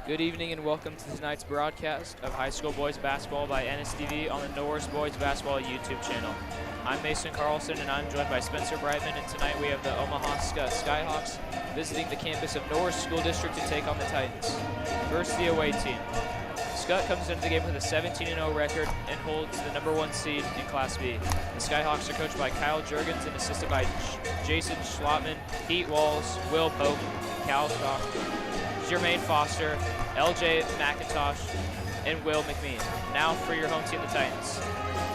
Good evening and welcome to tonight's broadcast of high school boys basketball by NSTV on the Norris Boys Basketball YouTube channel. I'm Mason Carlson and I'm joined by Spencer Brightman, and tonight we have the Omaha Skutt Skyhawks visiting the campus of Norris School District to take on the Titans. First, the away team. Skutt comes into the game with a 17-0 record and holds the #1 seed in Class B. The Skyhawks are coached by Kyle Juergens and assisted by Jason Schlotman, Pete Walls, Will Pope, Cal Stock, Jermaine Foster, LJ McIntosh, and Will McMean. Now for your home team, the Titans.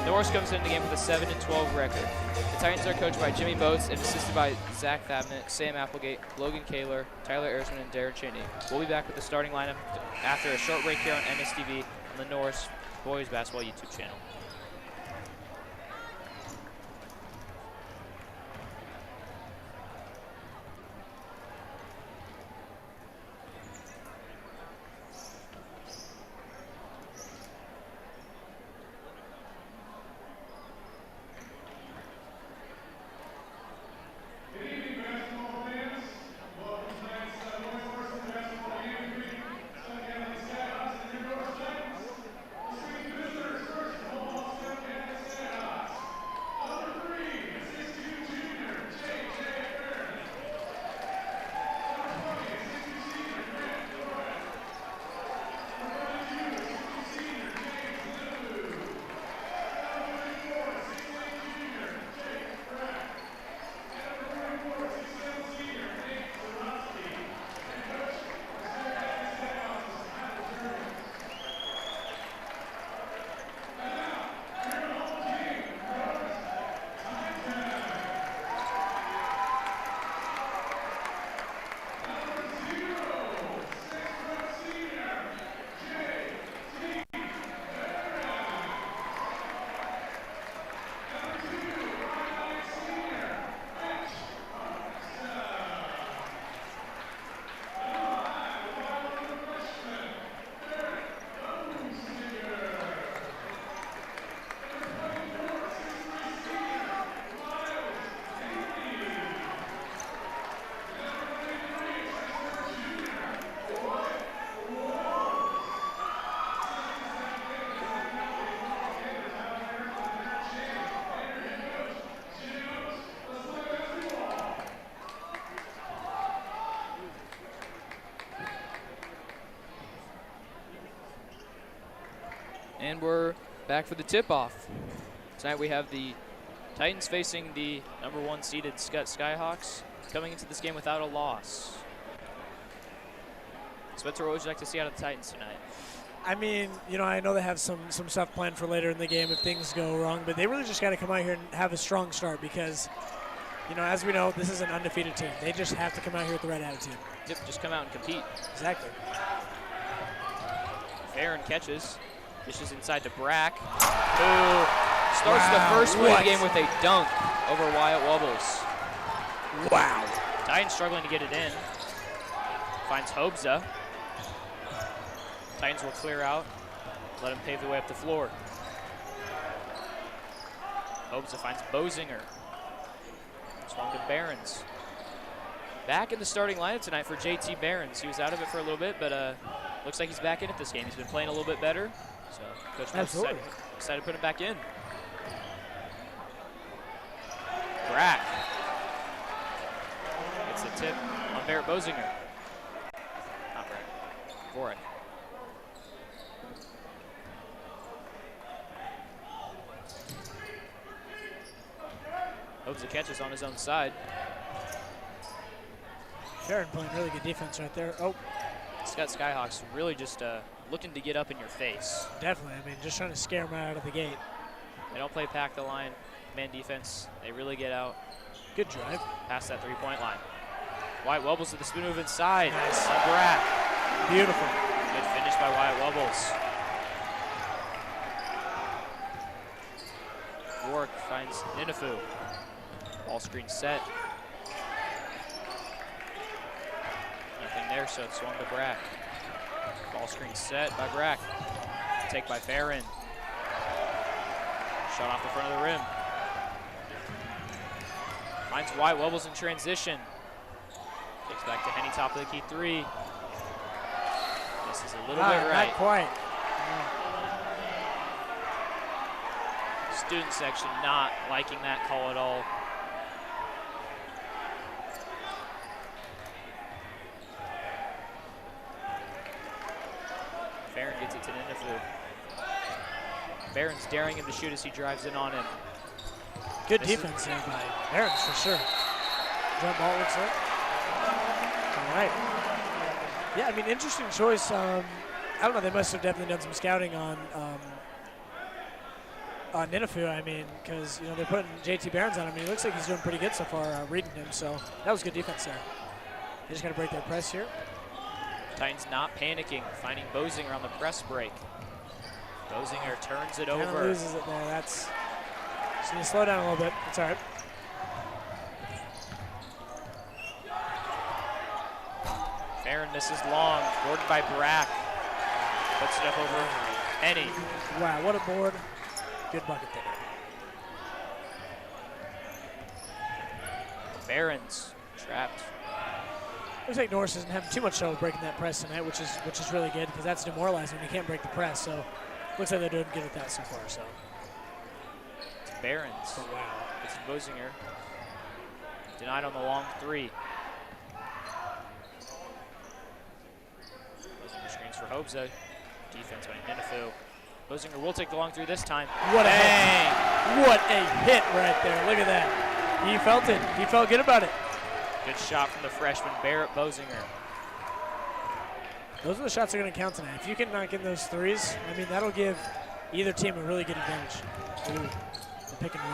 Norris comes into the game with a 7-12 record. The Titans are coached by Jimmy Boats and assisted by Zach Thabnett, Sam Applegate, Logan Kaler, Tyler Ersman, and Darren Cheney. We'll be back with the starting lineup after a short break here on NSTV on the Norris Boys Basketball YouTube channel. And we're back for the tip-off. Tonight we have the Titans facing the #1 seeded Skutt Skyhawks, coming into this game without a loss. Spencer, what would you like to see out of the Titans tonight? I mean, I know they have some stuff planned for later in the game if things go wrong, but they really just got to come out here and have a strong start because, as we know, this is an undefeated team. They just have to come out here with the right attitude. Yep, just come out and compete. Exactly. Aaron catches. Dishes inside to Brack, who starts the first win of the game with a dunk over Wyatt Wubbles. Wow. Titans struggling to get it in. Finds Hobza. Titans will clear out. Let him pave the way up the floor. Hobza finds Bozinger. Swung to Behrens. Back in the starting lineup tonight for JT Behrens. He was out of it for a little bit, but looks like he's back in it this game. He's been playing a little bit better. So Coach Mo's excited to put him back in. Brack gets the tip on Barrett Bozinger. Not Brack. Vorek. Hopes the catch is on his own side. Sharon playing really good defense right there. Oh. Skutt Skyhawks really just looking to get up in your face. Definitely. I mean, just trying to scare them out of the gate. They don't play pack the line, man defense. They really get out. Good drive. Past that three-point line. Wyatt Wubbles with the spin move inside. Nice. On Brack. Beautiful. Good finish by Wyatt Wubbles. Warwick finds Ninafu. Ball screen set. Nothing there, so it swung to Brack. Ball screen set by Brack. Take by Farron. Shot off the front of the rim. Finds Wyatt Wubbles in transition. Takes back to Henny, top of the key three. This is a little bit right. Not quite. Student section not liking that call at all. Barron gets it to Ninifu. Barron's daring him to shoot as he drives in on him. Good defense there by Barron's for sure. Jump ball looks like. All right. Yeah, I mean, interesting choice. I don't know, they must have definitely done some scouting on Ninifu, I mean, because, you know, they're putting JT Barron's on him. I mean, he looks like he's doing pretty good so far reading him, so that was good defense there. They just got to break their press here. Titans not panicking, finding Bosinger on the press break. Bosinger turns it Kinda over. loses it there. That's just need to slow down a little bit. It's all right. Barron misses long, boarded by Brack. Puts it up over Henny. Wow, what a board. Good bucket there. Barron's trapped. Looks like Norris doesn't have too much trouble breaking that press tonight, which is really good because that's demoralizing when you can't break the press. So looks like they're doing good at that so far. So it's Barron's. Oh, wow. It's Bosinger. Denied on the long three. Bosinger screens for Hobza. Defense by Ninifu. Bosinger will take the long three this time. What a hit. What a hit right there. Look at that. He felt it. He felt good about it. Good shot from the freshman, Barrett Bosinger. Those are the shots that are going to count tonight. If you can knock in those threes, I mean, that'll give either team a really good advantage. Ooh, the pick and roll.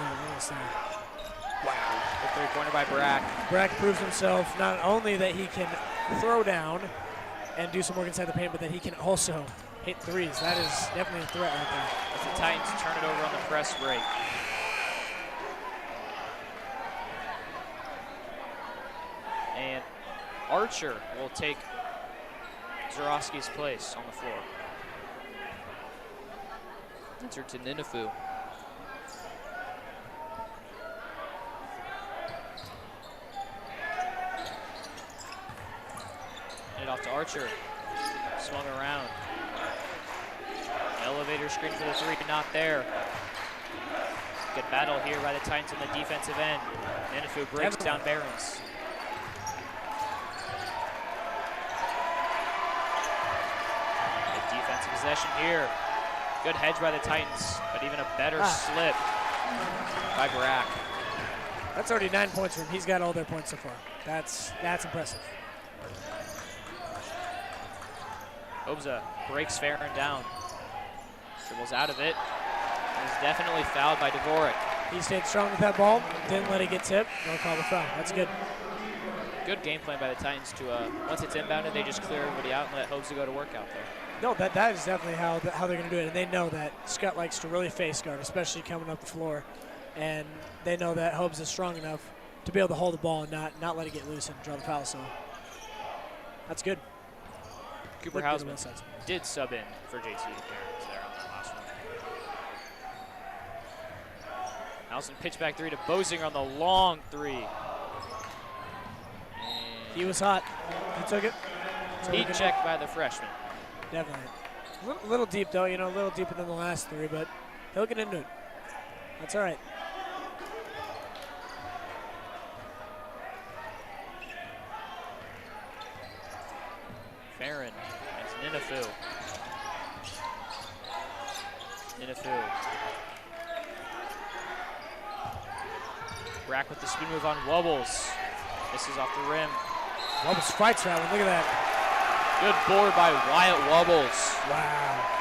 Wow. The three-pointer by Brack. Brack proves himself not only that he can throw down and do some work inside the paint, but that he can also hit threes. That is definitely a threat right there. As the Titans turn it over on the press break. And Archer will take Zorowski's place on the floor. Enter to Ninifu. It off to Archer. Swung around. Elevator screen for the three, not there. Good battle here by the Titans on the defensive end. Ninifu breaks down Barron's. Defensive possession here. Good hedge by the Titans, but even a better slip by Brack. That's already 9 points for him. He's got all their points so far. That's impressive. Hobza breaks Farron down. Dribbles out of it. And is definitely fouled by Dvorak. He stayed strong with that ball. Didn't let it get tipped. No call the foul. That's good. Good game plan by the Titans to, once it's inbounded, they just clear everybody out and let Hobza go to work out there. No, that is definitely how they're going to do it. And they know that Skutt likes to really face guard, especially coming up the floor. And they know that Hobza is strong enough to be able to hold the ball and not let it get loose and draw the foul. So that's good. Cooper Hausman did sub in for JT Barron's there on that last one. Nelson pitch back three to Bosinger on the long three. He was hot. He took it. Heat check by the freshman. Definitely. A little deep, though, you know, a little deeper than the last three, but he'll get into it. That's all right. Farron has Ninifu. Ninifu. Brack with the spin move on Wubbles. Misses off the rim. Wubbles fights that one. Look at that. Good board by Wyatt Wubbles. Wow.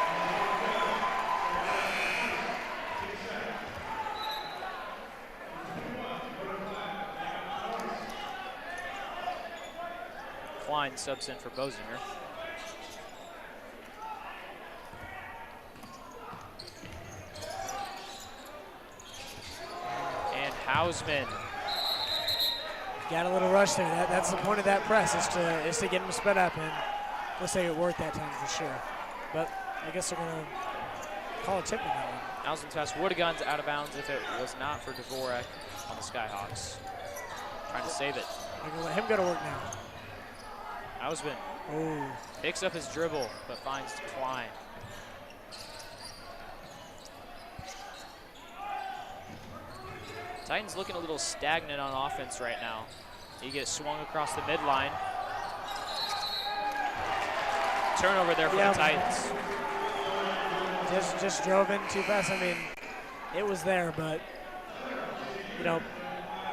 Klein subs in for Bosinger. And Hausman. Got a little rush there. That's the point of that press is to get him sped up, and looks like it worked that time for sure. But I guess they're gonna call a tip on that one. Hausman's pass would have gone out of bounds if it was not for Dvorak on the Skyhawks. Trying to save it. They're gonna let him go to work now. Hausman picks up his dribble, but finds Klein. Titans looking a little stagnant on offense right now. He gets swung across the midline. Turnover there for the Titans. Just drove in too fast. I mean, it was there, but, you know,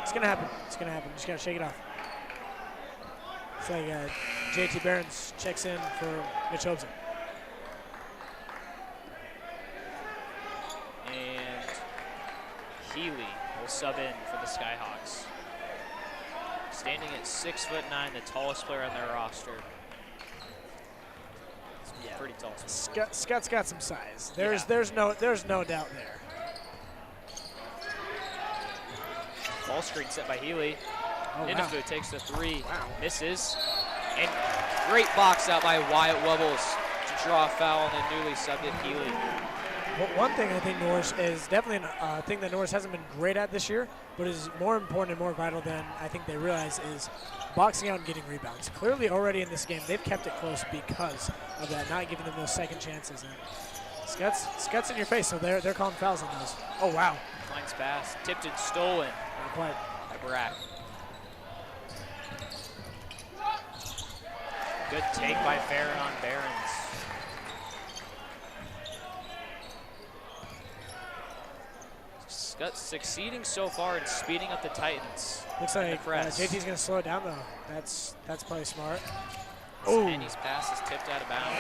it's going to happen. It's going to happen. Just got to shake it off. It's like JT Barons checks in for Mitch Hobson. And Healy will sub in for the Skyhawks. Standing at 6'9", the tallest player on their roster. Yeah, pretty tall. Skutt's got some size. There's no doubt there. Ball screen set by Healy. Innifu takes the three, misses, and great box out by Wyatt Wubbles to draw a foul on the newly subbed in Healy. Well, one thing I think Norris is definitely a thing that Norris hasn't been great at this year, but is more important and more vital than I think they realize is boxing out and getting rebounds. Clearly already in this game, they've kept it close because of that, not giving them those second chances. And Skutt's in your face, so they're calling fouls on those. Oh, wow. Klein's pass, tipped and stolen. Not quite. By Brack. Good take by Farron on Barons. Skutt succeeding so far in speeding up the Titans. Looks like JT's going to slow it down, though. That's probably smart. Andy's pass is tipped out of bounds.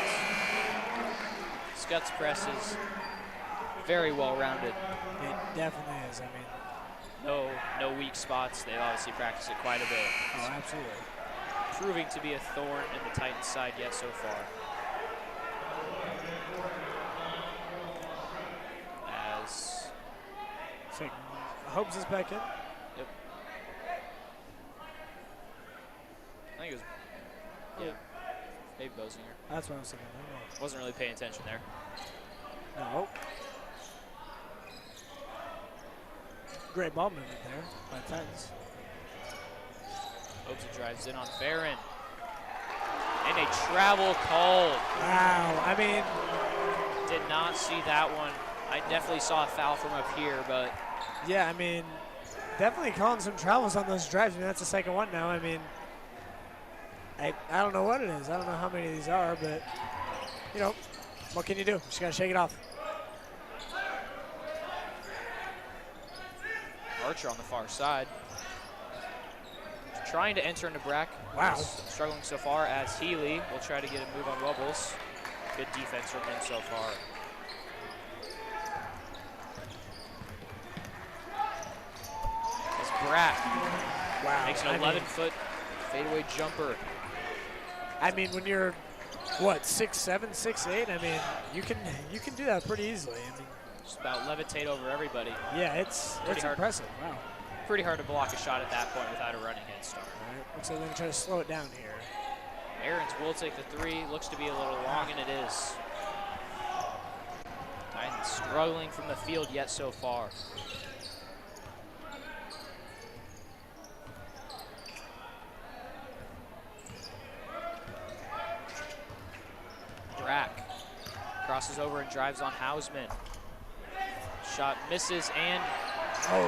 Skutt's press is very well rounded. It definitely is. I mean, no weak spots. They've obviously practiced it quite a bit. Oh, absolutely. Proving to be a thorn in the Titans' side yet so far. As so Hopes is back in. Yep. I think it was, yeah, maybe Bosinger. That's what I was thinking. I don't know. Wasn't really paying attention there. No. Great ball movement there by the Titans. Hopes drives in on Farron. And a travel called. Wow, I mean. Did not see that one. I definitely saw a foul from up here, but. Yeah, I mean, definitely calling some travels on those drives. I mean, that's the second one now. I mean, I don't know what it is. I don't know how many of these are, but, you know, what can you do? Just got to shake it off. Archer on the far side. Trying to enter into Brack. Wow. Struggling so far as Healy will try to get a move on Wubbles. Good defense from him so far. As Brack makes an 11-foot fadeaway jumper. I mean, when you're, what, 6'7", 6'8", I mean, you can do that pretty easily. I mean, just about levitate over everybody. Yeah, it's impressive. Wow. Pretty hard to block a shot at that point without a running head start. All right, looks like they're going to try to slow it down here. Aarons will take the three. Looks to be a little long, and it is. Titans struggling from the field yet so far. Brack crosses over and drives on Hausman. Shot misses, and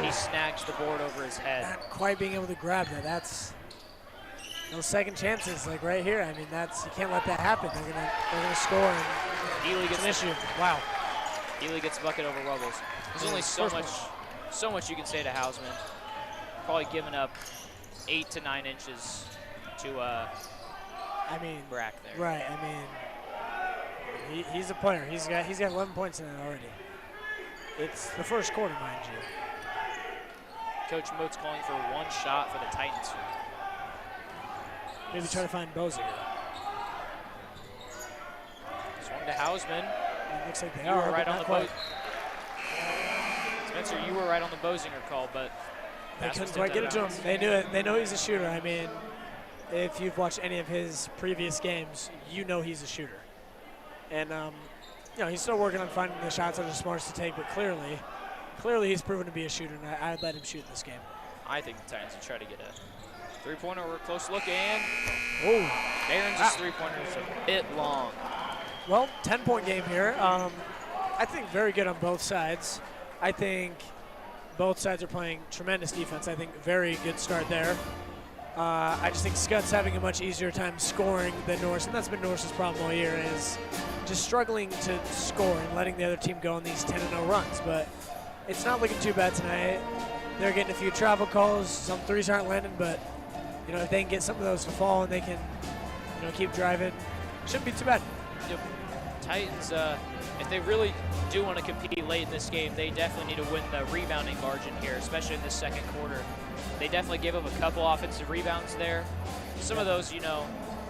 he snags the board over his head. Not quite being able to grab that. That's those second chances, like right here. I mean, you can't let that happen. They're gonna score. And Healy gets an issue. Wow. Healy gets bucket over Wubbles. There's only so much you can say to Hausman. Probably giving up 8 to 9 inches to Brack there. Right. I mean, he's a player. He's got 11 points in it already. It's the first quarter, mind you. Coach Moat's calling for one shot for the Titans. Maybe try to find Bosinger. Swung to Hausman. It looks like they you are. Were right on the Spencer, you were right on the Bosinger call, but they couldn't quite get it to him. They knew it. They know he's a shooter. I mean, if you've watched any of his previous games, you know he's a shooter. And you know, he's still working on finding the shots that are smartest to take, but clearly he's proven to be a shooter, and I'd let him shoot in this game. I think the Titans will try to get a Three-pointer, we're close look, and Oh, Barron's three-pointer is a bit long. well, 10-point game here. I think very good on both sides. I think both sides are playing tremendous defense. I think very good start there. I just think Skutt's having a much easier time scoring than Norris, and that's been Norris's problem all year, is just struggling to score and letting the other team go on these 10-0 runs. But it's not looking too bad tonight. They're getting a few travel calls. Some threes aren't landing, but if they can get some of those to fall and they can keep driving, shouldn't be too bad. Yep. Titans, if they really do want to compete late in this game, they definitely need to win the rebounding margin here, especially in the second quarter. They definitely gave up a couple offensive rebounds there. Some of those,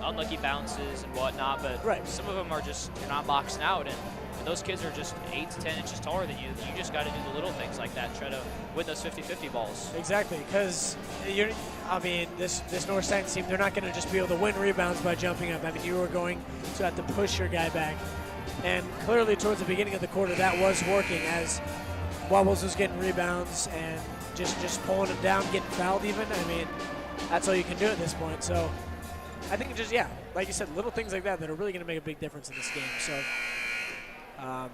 unlucky bounces and whatnot, but some of them are just, you're not boxing out, and those kids are just 8 to 10 inches taller than you. You just got to do the little things like that, try to win those 50-50 balls. Exactly, because this North Titans team, they're not going to just be able to win rebounds by jumping up. I mean, you are going to have to push your guy back. And clearly towards the beginning of the quarter, that was working as Wobbles was getting rebounds and just pulling him down, getting fouled even. I mean, that's all you can do at this point. So I think just, like you said, little things like that are really going to make a big difference in this game. So,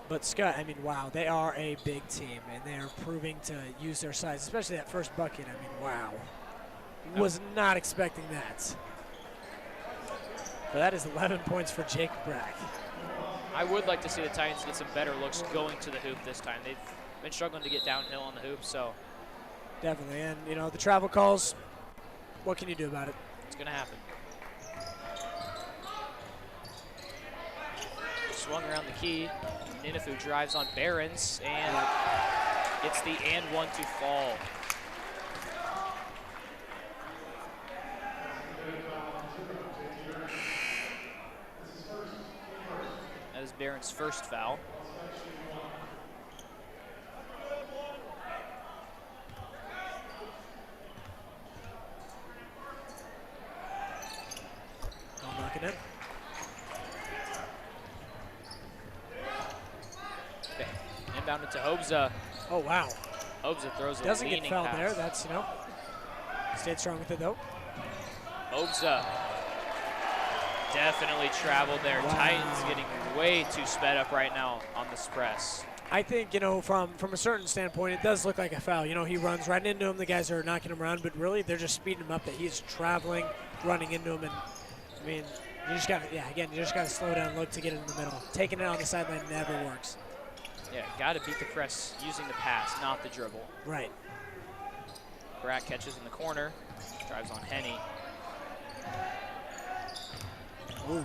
but Skutt, I mean, wow, they are a big team, and they are proving to use their size, especially that first bucket. I mean, wow. Was not expecting that. But that is 11 points for Jake Brack. I would like to see the Titans get some better looks going to the hoop this time. They've been struggling to get downhill on the hoop, so. Definitely, and the travel calls, what can you do about it? It's going to happen. Swung around the key. Ninifu drives on Barons and gets the and one to fall. That is Barron's first foul. I'll knock it in. Inbounded to Hobza. Oh, wow. Hobza throws a Doesn't leaning get fouled pass. there. That's, stayed strong with it, though. Hobza definitely traveled there. Wow. Titans getting way too sped up right now on this press. I think, from a certain standpoint, it does look like a foul. He runs right into him. The guys are knocking him around, but really they're just speeding him up that he's traveling, running into him. And, I mean, you just got to slow down, look to get it in the middle. Taking it on the sideline never works. Yeah, got to beat the press using the pass, not the dribble. Right. Brack catches in the corner, drives on Henny. Ooh,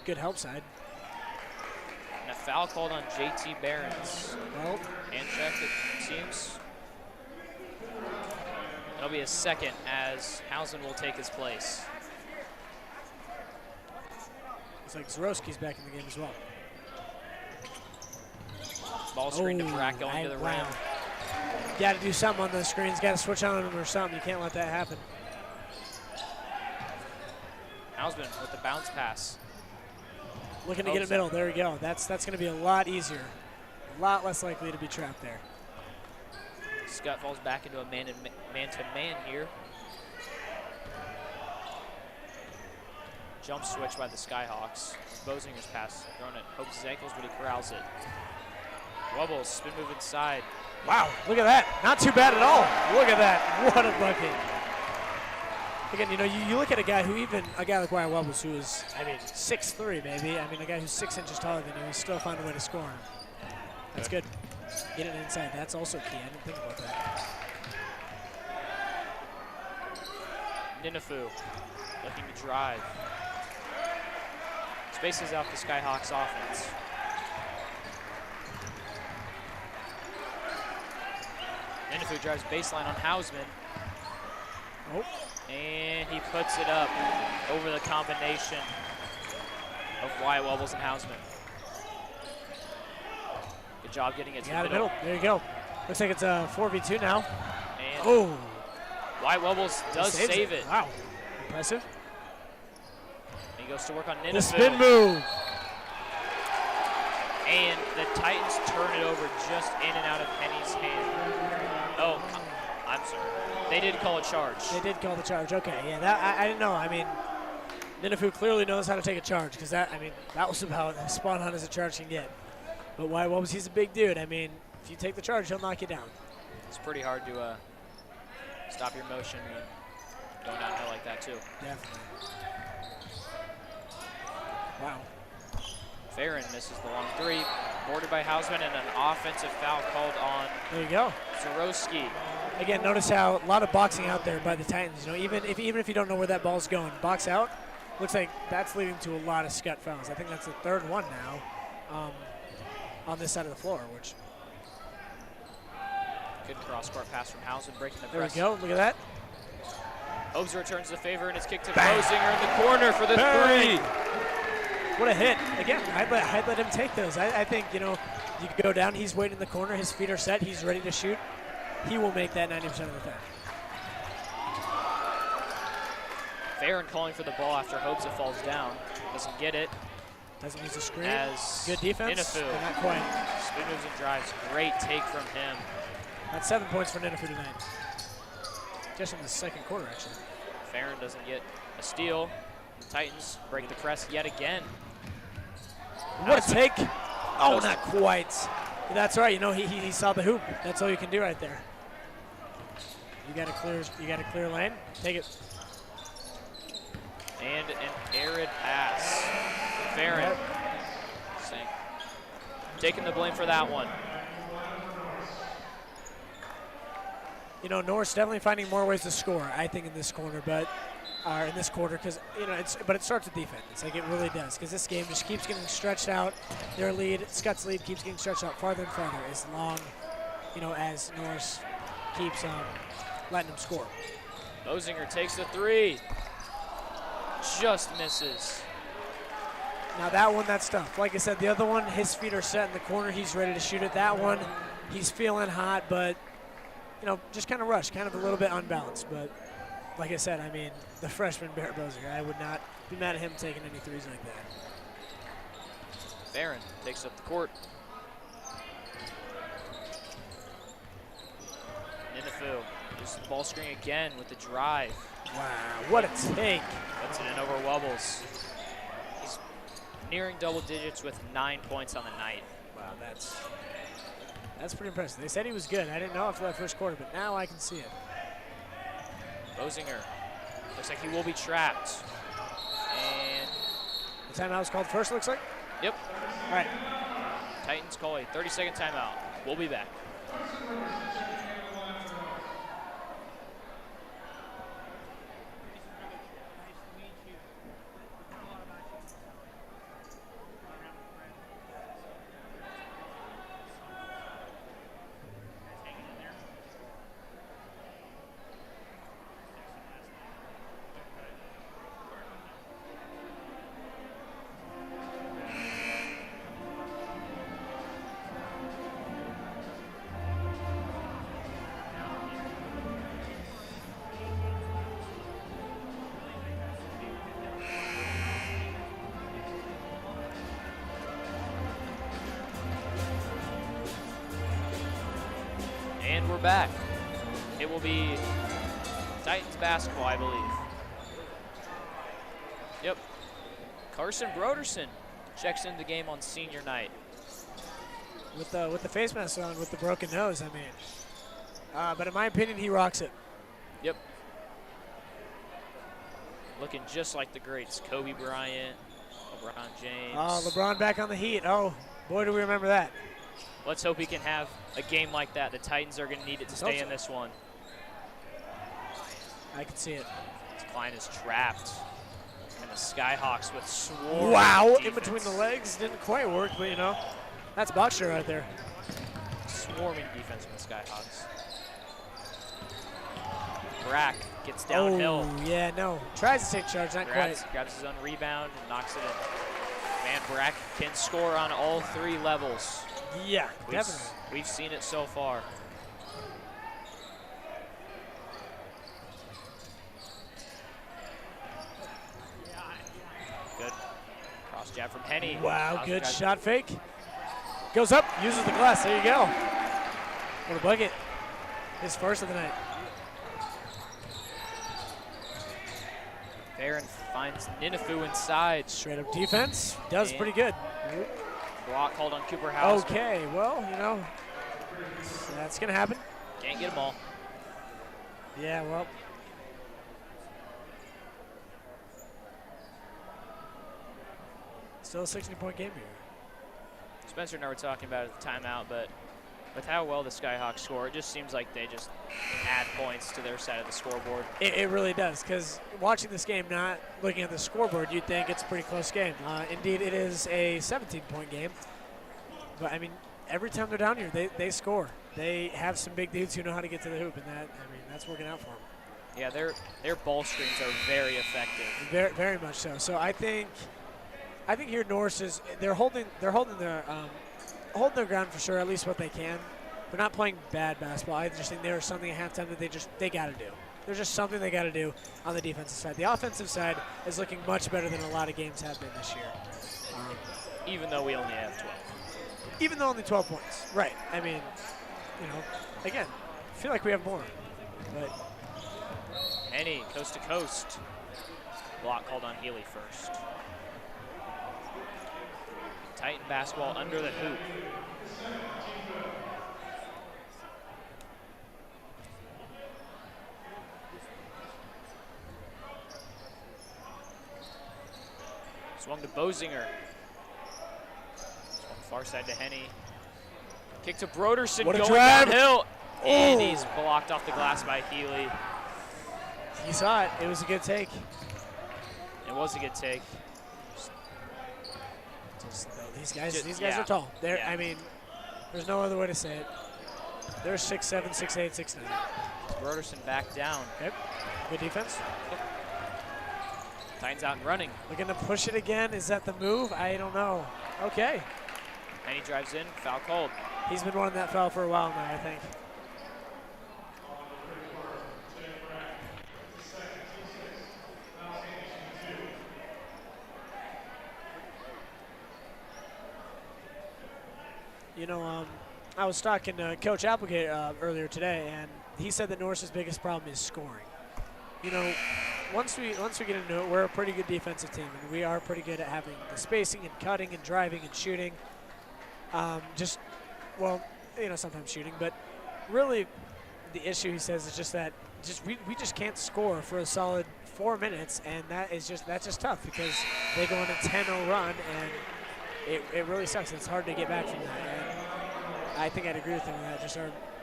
good help side. And a foul called on JT Barons. Well, Hand check, it seems. It'll be a second as Housen will take his place. looks like Zorowski's back in the game as well. Ball screen to Brack going to the rim. Got to do something on those screens. Got to switch on them or something. You can't let that happen. Hausman with the bounce pass. Looking to get it middle. There we go. That's going to be a lot easier. A lot less likely to be trapped there. Skutt falls back into a man-to-man here. Jump switch by the Skyhawks. Bosinger's pass thrown at Hope's ankles, but he corrals it. Wubbles, spin move inside. Wow, look at that. Not too bad at all. Look at that. What a bucket. Again, you look at a guy like Wyatt Wubbles, who is, 6'3", maybe. A guy who's 6 inches taller than you, he still found a way to score him. That's good. Get it inside. That's also key. I didn't think about that. Ninifu looking to drive. Spaces out the Skyhawks offense. Ninifu drives baseline on Hausman. Oh. And he puts it up over the combination of Wyatt Wubbles and Hausman. Good job getting it to the middle. There you go. Looks like it's a 4v2 now. And Wyatt Wubbles does save it. Wow. Impressive. He goes to work on Ninifu. The spin move. And the Titans turn it over just in and out of Penny's hand. Oh, I'm sorry. They did call a charge. They did call the charge. Okay, yeah, that I didn't know. I mean, Ninifu clearly knows how to take a charge because that was about as spot on as a charge can get. But why? What was he's a big dude? I mean, if you take the charge, he'll knock you down. It's pretty hard to stop your motion when going downhill like that too. Definitely. Wow. Farron misses the long three, boarded by Hausman, and an offensive foul called on. There you go. Zarowski. Again, notice how a lot of boxing out there by the Titans. You know, even if you don't know where that ball's going, box out. Looks like that's leading to a lot of Skutt fouls. I think that's the third one now on this side of the floor. Which good cross-court pass from Hausman, breaking the there press. we go. Look at that. Obser returns the favor, and it's kicked to Bang. Bosinger in the corner for the Bang. three. What a hit. Again, I'd let him take those. I think, you know, you can go down. He's waiting in the corner. His feet are set. He's ready to shoot. He will make that 90% of the time. Farron calling for the ball after Hobza falls down. Doesn't get it. Doesn't use the screen. As Good defense. Ninifu. But not quite. Spin moves and drives. Great take from him. That's 7 points for Ninifu tonight. Just in the second quarter, actually. Farron doesn't get a steal. The Titans break the press yet again. What a take. Oh, not quite. That's right. You know, he saw the hoop. That's all you can do right there. You got a clear lane. Take it. And an arid pass. Farron taking the blame for that one. You know, Norris definitely finding more ways to score, I think, in this corner, but in this quarter, because you know, but it starts with defense. Like it really does, because this game just keeps getting stretched out. Their lead, Skutt's lead, keeps getting stretched out farther and farther as long, you know, as Norris keeps letting them score. Bosinger takes the three. Just misses. Now that one, that's tough. Like I said, the other one, his feet are set in the corner. He's ready to shoot it. That one, he's feeling hot, but you know, just kind of rushed, kind of a little bit unbalanced. But like I said, I mean, the freshman Barrett Bosinger, I would not be mad at him taking any threes like that. Farron takes up the court. Ninifu uses the ball screen again with the drive. Wow, what a take. Puts it in over Wubbles. He's nearing double digits with 9 points on the night. Wow, that's pretty impressive. They said he was good. I didn't know after that first quarter, but now I can see it. Bosinger looks like he will be trapped. And the timeout was called first, looks like? Yep. All right. Titans call a 30-second timeout. We'll be back. And we're back. It will be Titans basketball, I believe. Yep. Carson Broderson checks in the game on senior night. With the face mask on, with the broken nose, I mean. But in my opinion, he rocks it. Yep. Looking just like the greats. Kobe Bryant, LeBron James. Oh, LeBron back on the Heat. Oh, boy, do we remember that. Let's hope he can have a game like that. The Titans are going to need it to stay in this one. I can see it. Klein is trapped. And the Skyhawks with swarming Wow, defense. in between the legs. Didn't quite work, but you know, that's boxer right there. Swarming defense from the Skyhawks. Brack gets downhill. Oh, yeah, no. Tries to take charge, not quite. Grabs his own rebound and knocks it in. Man, Brack can score on all three levels. Yeah, definitely. We've seen it so far. Good cross jab from Henny. Wow, good shot fake. Goes up, uses the glass. There you go. What a bucket. His first of the night. Barron finds Ninifu inside. Straight up defense. Does pretty good. Block called on Cooper House. Okay, well, you know, that's going to happen. Can't get them all. Yeah, well. Still a 60-point game here. Spencer and I were talking about it at the timeout, but with how well the Skyhawks score, it just seems like they just add points to their side of the scoreboard. It really does, because watching this game, not looking at the scoreboard, you'd think it's a pretty close game. Indeed, it is a 17-point game. But, I mean, every time they're down here, they score. They have some big dudes who know how to get to the hoop, and that's working out for them. Yeah, their ball screens are very effective. Very, very much so. So I think here Norris is they're holding their their ground for sure, at least what they can. They're not playing bad basketball. I just think there's something at halftime that they got to do. There's just something they got to do on the defensive side. The offensive side is looking much better than a lot of games have been this year. Even though we only have 12. Even though only 12 points. Right. I mean, you know, again, I feel like we have more. But Henny, coast to coast. Block called on Healy first. Titan basketball under the hoop. Swung to Bosinger. Swung far side to Henny. Kick to Broderson What a going drive. downhill. And Oh. he's blocked off the glass by Healy. you saw it. It was a good take. It was a good take. These guys are tall. Yeah. I mean, there's no other way to say it. They're 6'7", 6'8", 6'9". Broderson back down. Okay. Good defense. Titans out and running. Looking to push it again. Is that the move? I don't know. Okay. And he drives in, foul called. He's been wanting that foul for a while now, I think. You know, I was talking to Coach Applegate earlier today, and he said that Norris's biggest problem is scoring. You know, once we get into it, we're a pretty good defensive team, and we are pretty good at having the spacing and cutting and driving and shooting. Well, you know, sometimes shooting, but really the issue, he says, is just that we just can't score for a solid 4 minutes, and that's just tough because they go on a 10-0 run, and it really sucks. It's hard to get back from that. And I think I'd agree with him on that.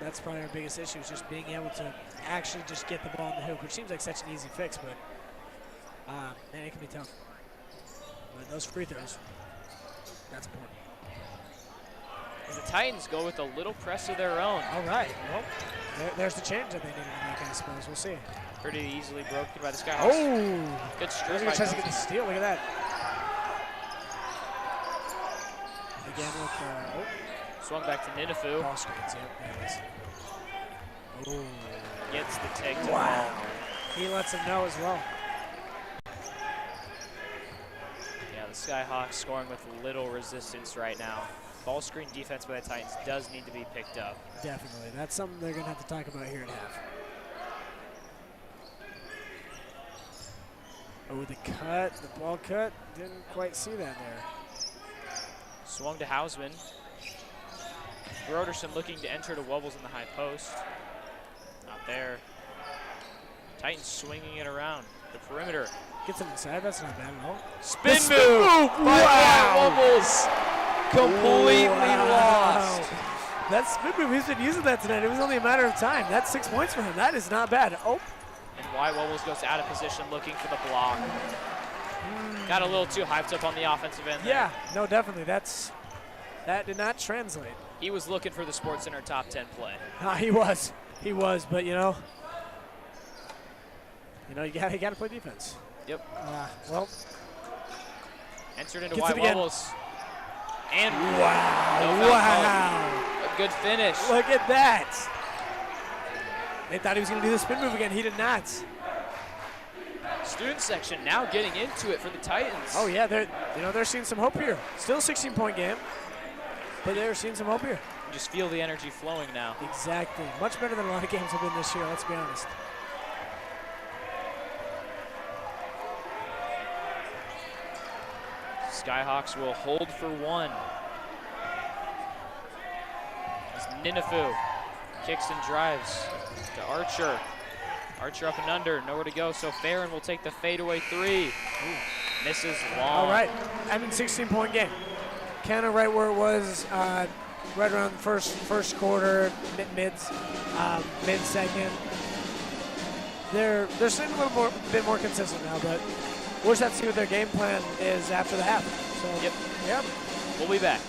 That's probably our biggest issue, is just being able to actually just get the ball in the hoop, which seems like such an easy fix, but man, it can be tough. But those free throws, that's important. And the Titans go with a little press of their own. All right. Well, there's the change that they needed to make, I suppose. We'll see. Pretty easily broken by the Skyhawks. Oh! Good strip. He tries to get the steal. Look at that. Again with Swung back to Ninifu. ball screens. Yep, there it is. Oh. Gets the take to Wow. ball. He lets him know as well. Yeah, the Skyhawks scoring with little resistance right now. Ball screen defense by the Titans does need to be picked up. Definitely. That's something they're going to have to talk about here at half. Oh, the cut, the ball cut. Didn't quite see that there. Swung to Hausman. Broderson looking to enter to Wubbles in the high post. Not there. Titans swinging it around the perimeter. Gets him inside. That's not bad at all. Spin move by Wubbles. Completely lost. That spin move, he's been using that tonight. It was only a matter of time. That's 6 points for him. That is not bad. Oh. And Wyatt Wubbles goes out of position looking for the block. Got a little too hyped up on the offensive end there. Yeah, no, definitely. That did not translate. He was looking for the SportsCenter top 10 play. He was, but you got to play defense. Yep. Well, entered into gets Wyatt it again. Wubbles. And wow. A good finish. Look at that. They thought he was going to do the spin move again. He did not. Student section now getting into it for the Titans. Oh yeah, they're seeing some hope here. Still a 16-point game, but they're seeing some hope here. You just feel the energy flowing now. Exactly. Much better than a lot of games have been this year, let's be honest. Skyhawks will hold for one. As Ninifu kicks and drives to Archer. Archer up and under, nowhere to go, so Farron will take the fadeaway three. Misses long. All right, I mean, 16-point game. Kind of right where it was, right around the first quarter, mid-second. They're seeming a little bit more consistent now, but we'll just have to see what their game plan is after the half. So, yep. We'll be back.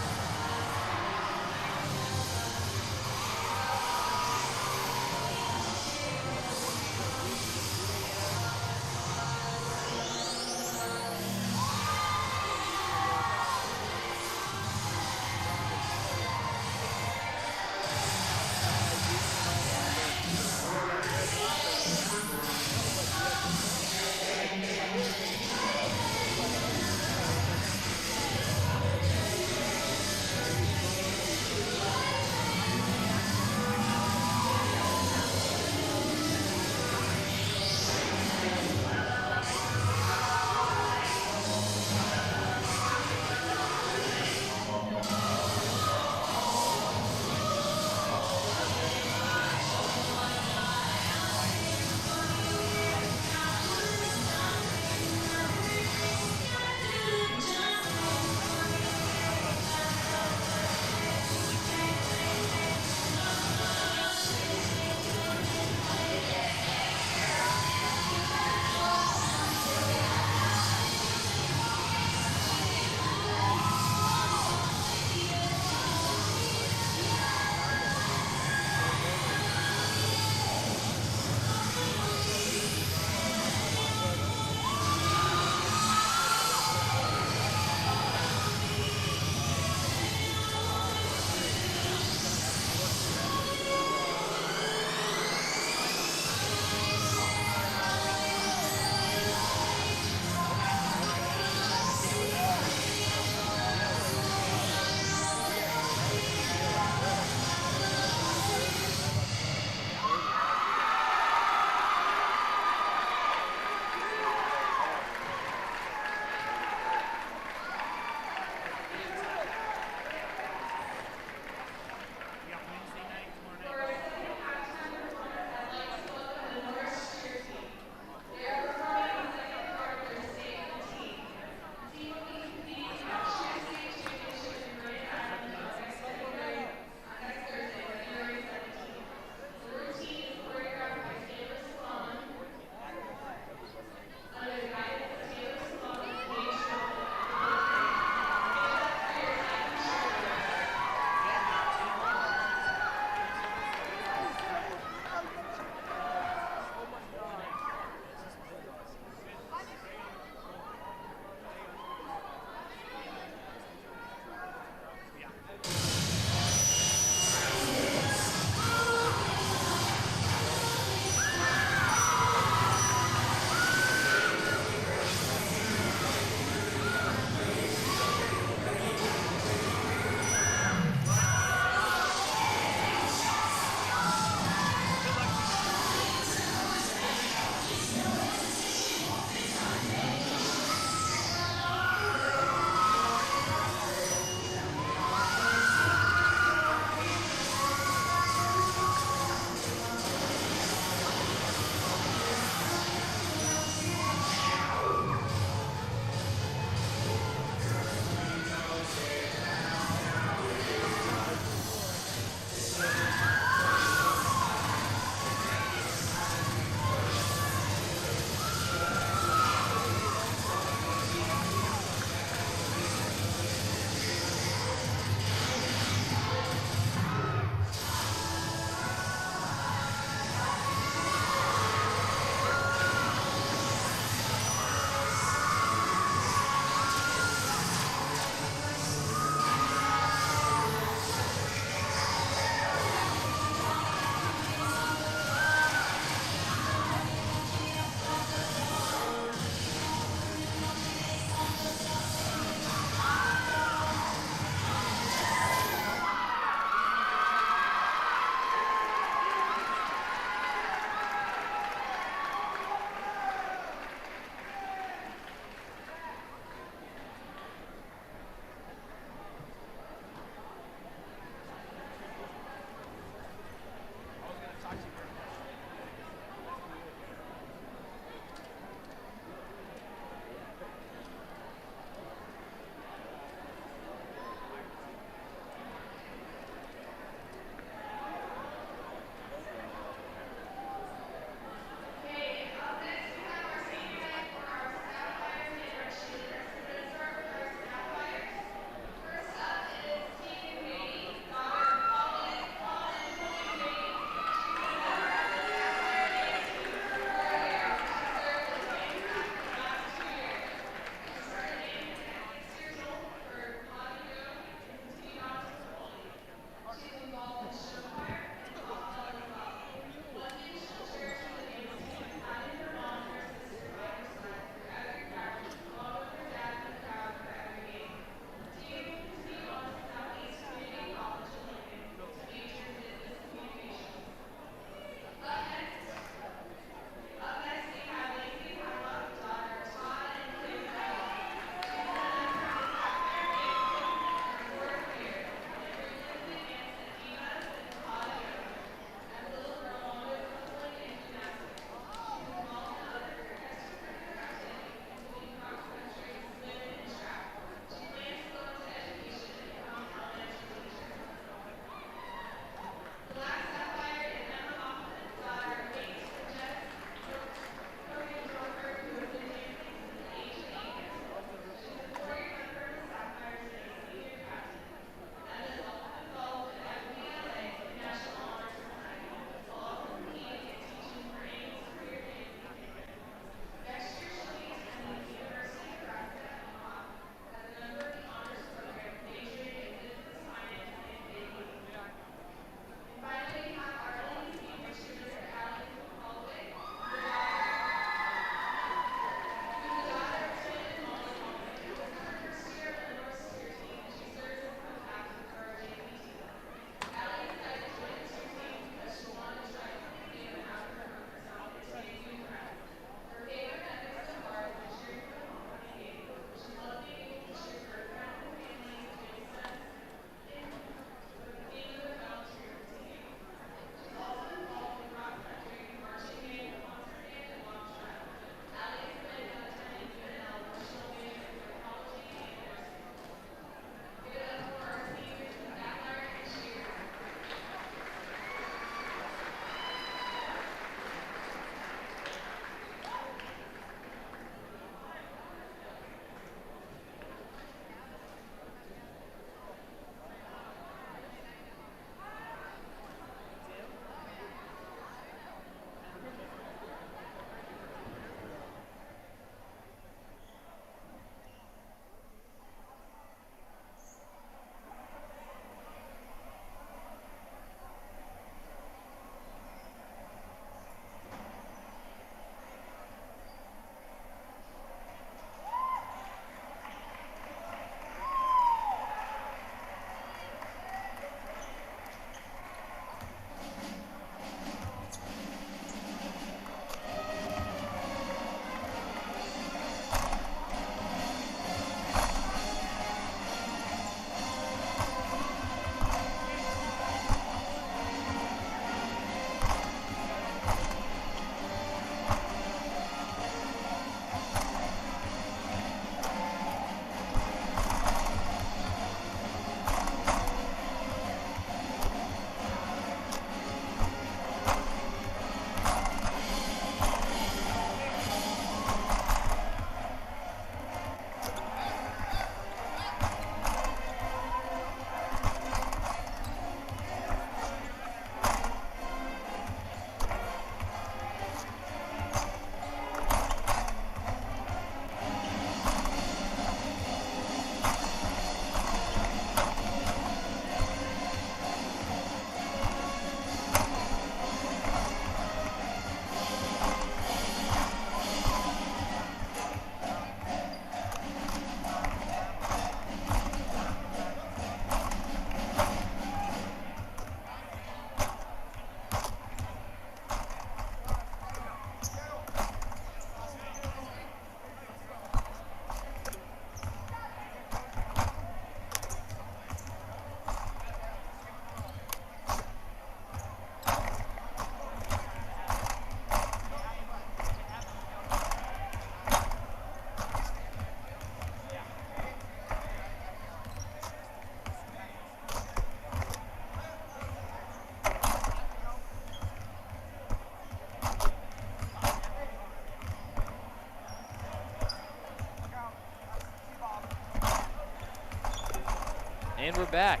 we're back,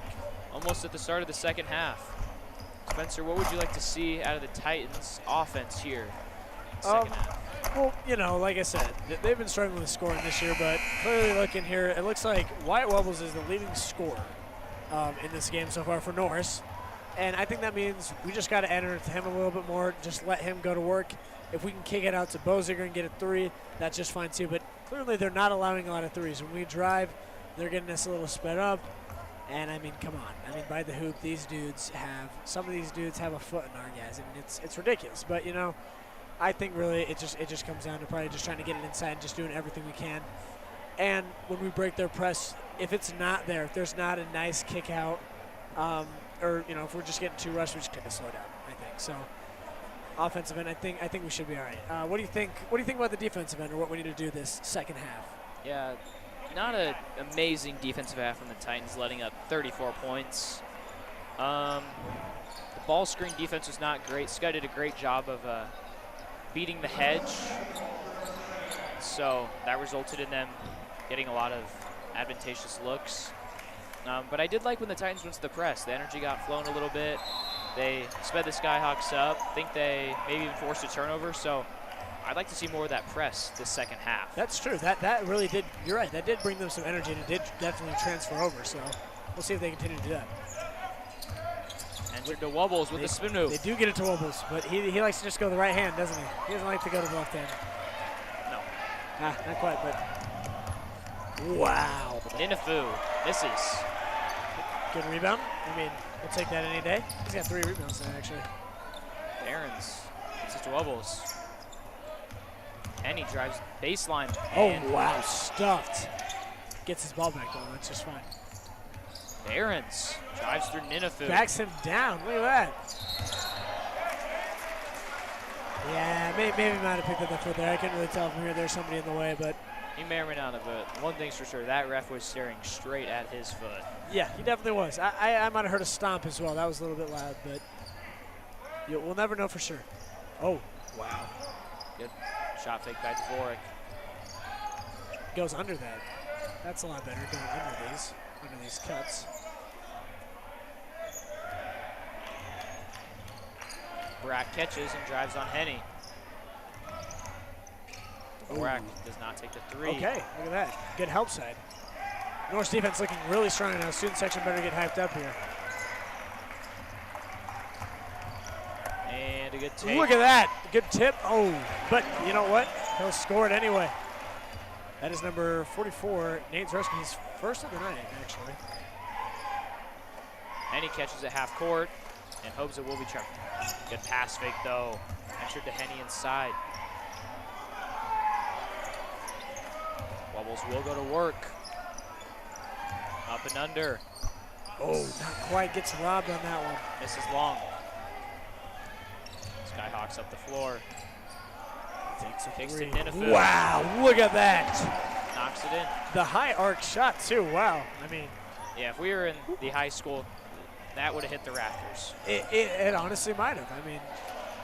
almost at the start of the second half. Spencer, what would you like to see out of the Titans offense here in the second half? Well, you know, like I said, they've been struggling with scoring this year, but clearly looking here, it looks like Wyatt Wubbles is the leading scorer in this game so far for Norris. And I think that means we just got to enter to him a little bit more, just let him go to work. If we can kick it out to Boziger and get a 3, that's just fine too. But clearly they're not allowing a lot of 3s. When we drive, they're getting us a little sped up. And I mean, come on. I mean, by the hoop, some of these dudes have a foot in our guys. I mean, it's ridiculous. But, you know, I think really it just comes down to probably just trying to get it inside and just doing everything we can. And when we break their press, if it's not there, if there's not a nice kick out, or, you know, if we're just getting too rushed, we just got to slow down, I think. So, offensive end, I think we should be all right. What do you think about the defensive end, or what we need to do this second half? Yeah, not an amazing defensive half from the Titans, letting up 34 points. The ball screen defense was not great. Skutt did a great job of beating the hedge, so that resulted in them getting a lot of advantageous looks. But I did like when the Titans went to the press. The energy got flown a little bit. They sped the Skyhawks up. I think they maybe even forced a turnover. So I'd like to see more of that press this second half. That's true. That really did. You're right. That did bring them some energy, and it did definitely transfer over. So we'll see if they continue to do that. Entered to Wubbles with the spin move. They do get it to Wubbles, but he likes to just go the right hand, doesn't he? He doesn't like to go to the left hand. No. Not quite, but wow. Ninafu misses. Good rebound. I mean, we'll take that any day. He's got 3 rebounds there, actually. Aarons gets it to Wubbles. And he drives baseline. Oh, wow, stuffed. Gets his ball back, though. That's just fine. Aarons drives through Ninafu. Backs him down. Look at that. Yeah, maybe he might have picked up the foot there. I couldn't really tell from here. There's somebody in the way, but he may or may not have, but one thing's for sure, that ref was staring straight at his foot. Yeah, he definitely was. I might have heard a stomp as well. That was a little bit loud, but we'll never know for sure. Oh, wow. Good shot fake by Dvorak. Goes under that. That's a lot better going under these cuts. Brack catches and drives on Henny. Brack does not take the 3. Okay, look at that. Good help side. Norris defense looking really strong now. Student section better get hyped up here. And a good take. Look at that. Good tip. Oh, but you know what? He'll score it anyway. That is number 44, Nate Zreski. He's first of the night, actually. And he catches at half court and hopes it will be trapped. Good pass fake, though. Entered to Henny inside. Wubbles will go to work. Up and under. Oh, not quite. Gets robbed on that one. Misses long. Skyhawks up the floor. Takes to Ninafu. Wow, look at that. Knocks it in. The high arc shot, too. Wow. I mean, yeah, if we were in the high school, that would have hit the rafters. It honestly might have. I mean,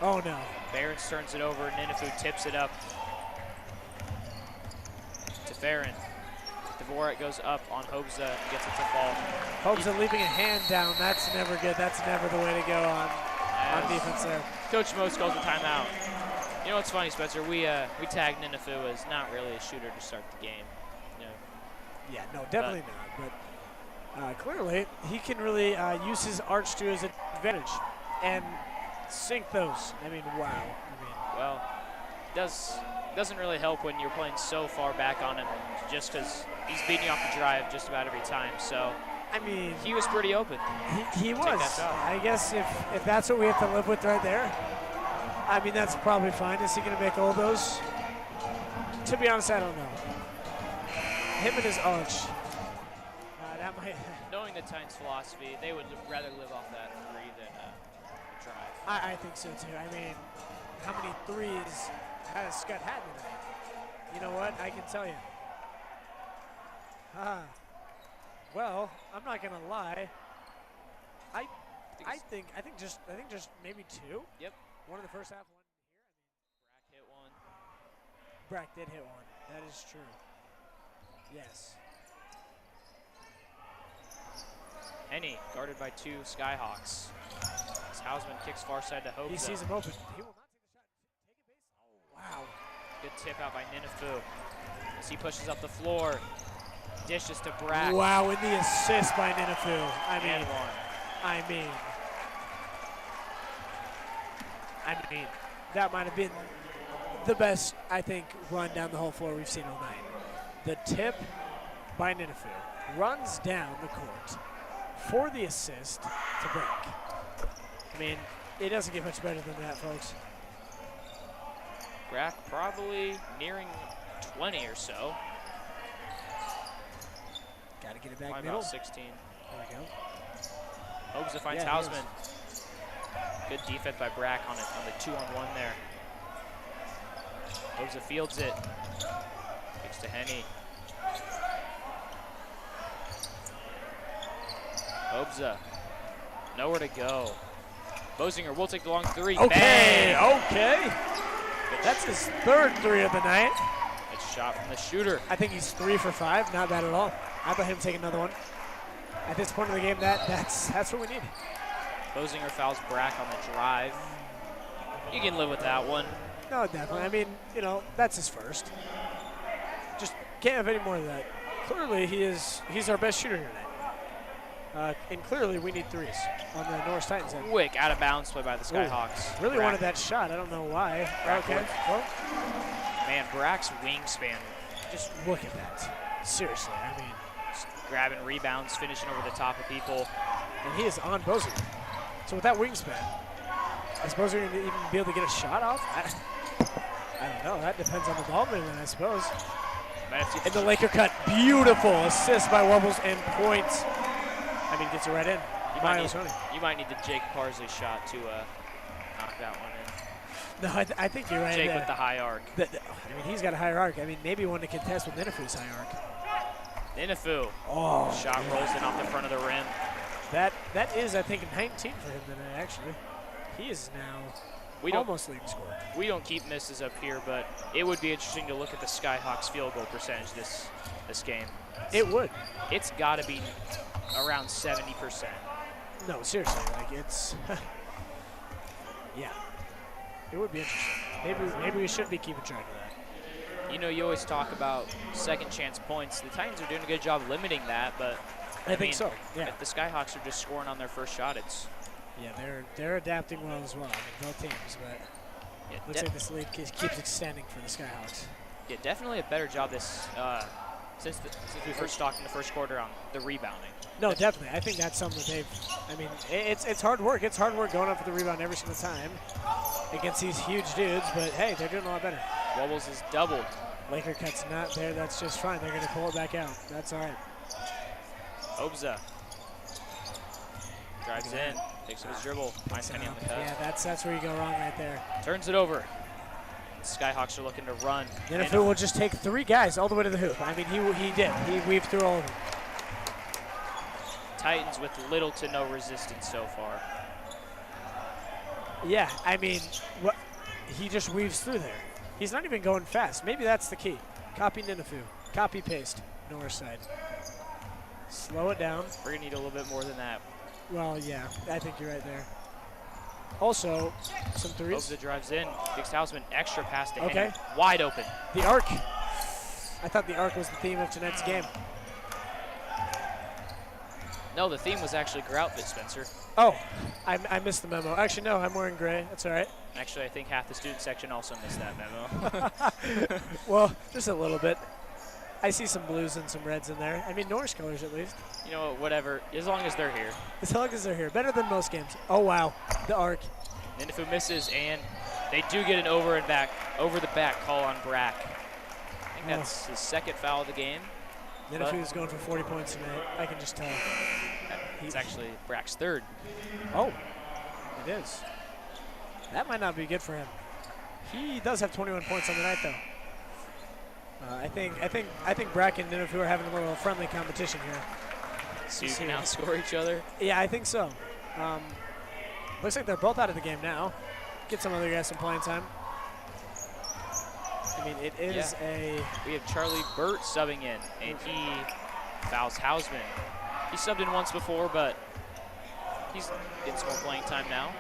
oh, no. Barons turns it over. Ninafu tips it up to Farron. Dvorak goes up on Hobza and gets it to fall. Hobza leaving a hand down. That's never good. That's never the way to go on defense there. Coach Most calls a timeout. You know what's funny, Spencer? We tagged Ninafu as not really a shooter to start the game. You know, yeah, no, definitely not. But clearly, he can really use his arch to his advantage and sink those. I mean, wow. I mean, well, doesn't really help when you're playing so far back on him, just because he's beating you off the drive just about every time. So, I mean, he was pretty open. He was. I guess if that's what we have to live with right there, I mean, that's probably fine. Is he going to make all those? To be honest, I don't know. Him and his arch. That might. Knowing the Titans' philosophy, they would rather live off that 3 than drive. I think so too. I mean, how many 3s has Skutt had tonight? You know what? I can tell you. Well, I'm not gonna lie. I think just maybe 2. Yep. One in the first half, one here. Brack hit one. Brack did hit one. That is true. Yes. Henny guarded by 2 Skyhawks. As Hausman kicks far side to Hope. He sees him open. He will not take the shot. Take it base. Oh, wow. Good tip out by Ninifu. As he pushes up the floor. Dishes to Brack. Wow, and the assist by Ninifu. I mean, that might have been the best, I think, run down the whole floor we've seen all night. The tip by Ninifu runs down the court for the assist to Brack. I mean, it doesn't get much better than that, folks. Brack probably nearing 20 or so. Got to get it back Probably middle. about 16. There we go. Hobbs finds Yeah, Hausman. Good defense by Brack on the 2-on-1 there. Hobbs fields it. Kicks to Henny. Hobbs nowhere to go. Bosinger will take the long 3. Okay, Bang! okay. That's his 3rd 3 of the night. Good shot from the shooter. I think he's 3 for 5. Not bad at all. I thought him take another one. At this point in the game, that's what we need. Bosinger fouls Brack on the drive. You can live with that one. No, definitely. I mean, you know, that's his first. Just can't have any more of that. Clearly, he's our best shooter here tonight. And clearly, we need 3s on the Norris Titans end. Quick out of bounds play by the Skyhawks. Really Brack. wanted that shot. I don't know why. Brack Okay. would. Well, Man, Brack's wingspan. just look at that. Seriously, I mean, Just grabbing rebounds, finishing over the top of people. and he is on Bosinger. So with that wingspan, is Bosinger going to even be able to get a shot off? I don't know. That depends on the ball movement, I suppose. And the Laker cut, beautiful assist by Wubbles and points. I mean, gets it right in. You might need the Jake Parsley shot to knock that one in. No, I think you're right. Jake with the high arc. I mean, he's got a higher arc. I mean, maybe one to contest with Ninifu's high arc. Ninifu. Oh, Shot rolls in off the front of the rim. that is, I think, 19 for him tonight, actually. He is now almost leading scorer. We don't keep misses up here, but it would be interesting to look at the Skyhawks field goal percentage this game. It would. It's got to be around 70%. No, seriously, like it's, yeah. It would be interesting. Maybe we should be keeping track of that. You know, you always talk about second chance points. The Titans are doing a good job limiting that, but I think so. Yeah. If the Skyhawks are just scoring on their first shot, it's they're adapting well as well. I mean, both teams, but yeah, looks like this lead keeps extending for the Skyhawks. Yeah, definitely a better job this since we first talked in the first quarter on the rebounding. No, definitely. I think that's something that they've. I mean, it's hard work. It's hard work going up for the rebound every single time against these huge dudes. But hey, they're doing a lot better. Wubbles is doubled. Laker cut's not there. That's just fine. They're going to pull it back out. That's all right. Obza drives in, takes up his dribble, finds Henny on the cut. Yeah, that's where you go wrong right there. Turns it over. Skyhawks are looking to run. Ninifu will just take 3 guys all the way to the hoop. I mean, he did. He weaved through all of them. Titans with little to no resistance so far. Yeah, I mean, he just weaves through there. He's not even going fast. Maybe that's the key. Copy Ninifu. Copy paste. Norris side. Slow it down. We're going to need a little bit more than that. Well, yeah, I think you're right there. Also, some 3s. Obza drives in. Big Hausman, extra pass to Okay. Henny. Wide open. The arc. I thought the arc was the theme of tonight's game. No, the theme was actually grout bit, Spencer. Oh, I missed the memo. Actually, no, I'm wearing gray. That's all right. Actually, I think half the student section also missed that memo. Well, just a little bit. I see some blues and some reds in there. I mean, Norris colors at least. You know what, whatever, as long as they're here. As long as they're here. Better than most games. Oh, wow. The arc. Ninifu misses, and they do get an over the back call on Brack. I think that's his second foul of the game. Ninifu is going for 40 points tonight. I can just tell. It's actually Brack's third. Oh, it is. That might not be good for him. He does have 21 points on the night, though. I think Brack and Ninifu are having a little friendly competition here. So you can outscore each other? Yeah, I think so. Looks like they're both out of the game now. Get some other guys some playing time. I mean, it is We have Charlie Burt subbing in, and he fouls Hausman. He subbed in once before, but he's getting some more playing time now.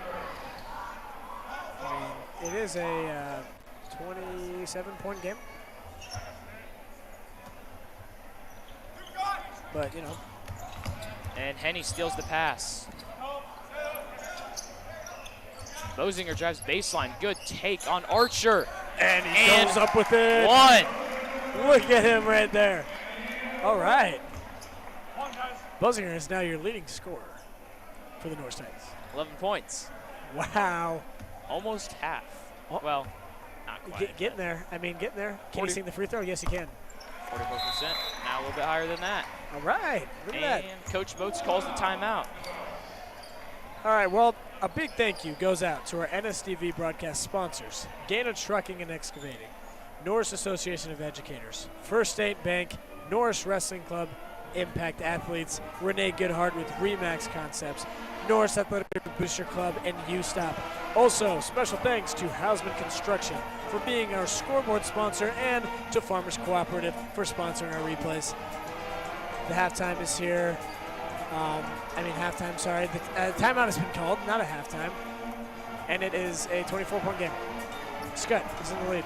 I mean, it is a 27-point game. But, you know. And Henny steals the pass. Bosinger drives baseline. Good take on Archer. And he goes up with it. One. Look at him right there. All right. Bosinger is now your leading scorer for the Norris Titans. 11 points. Wow. Almost half. Oh. Well, not quite. Getting there. I mean, getting there. Can you sing the free throw? Yes, you can. 44%. Now a little bit higher than that. All right. Look at that. And Coach Boats calls the timeout. All right, well, a big thank you goes out to our NSTV broadcast sponsors, Gaina Trucking and Excavating, Norris Association of Educators, First State Bank, Norris Wrestling Club, Impact Athletes, Renee Goodhart with Remax Concepts, Norris Athletic Booster Club, and U-Stop. Also, special thanks to Hausman Construction for being our scoreboard sponsor and to Farmers Cooperative for sponsoring our replays. The halftime is here. Halftime, sorry. The timeout has been called, not a halftime. And it is a 24-point game. Skutt is in the lead.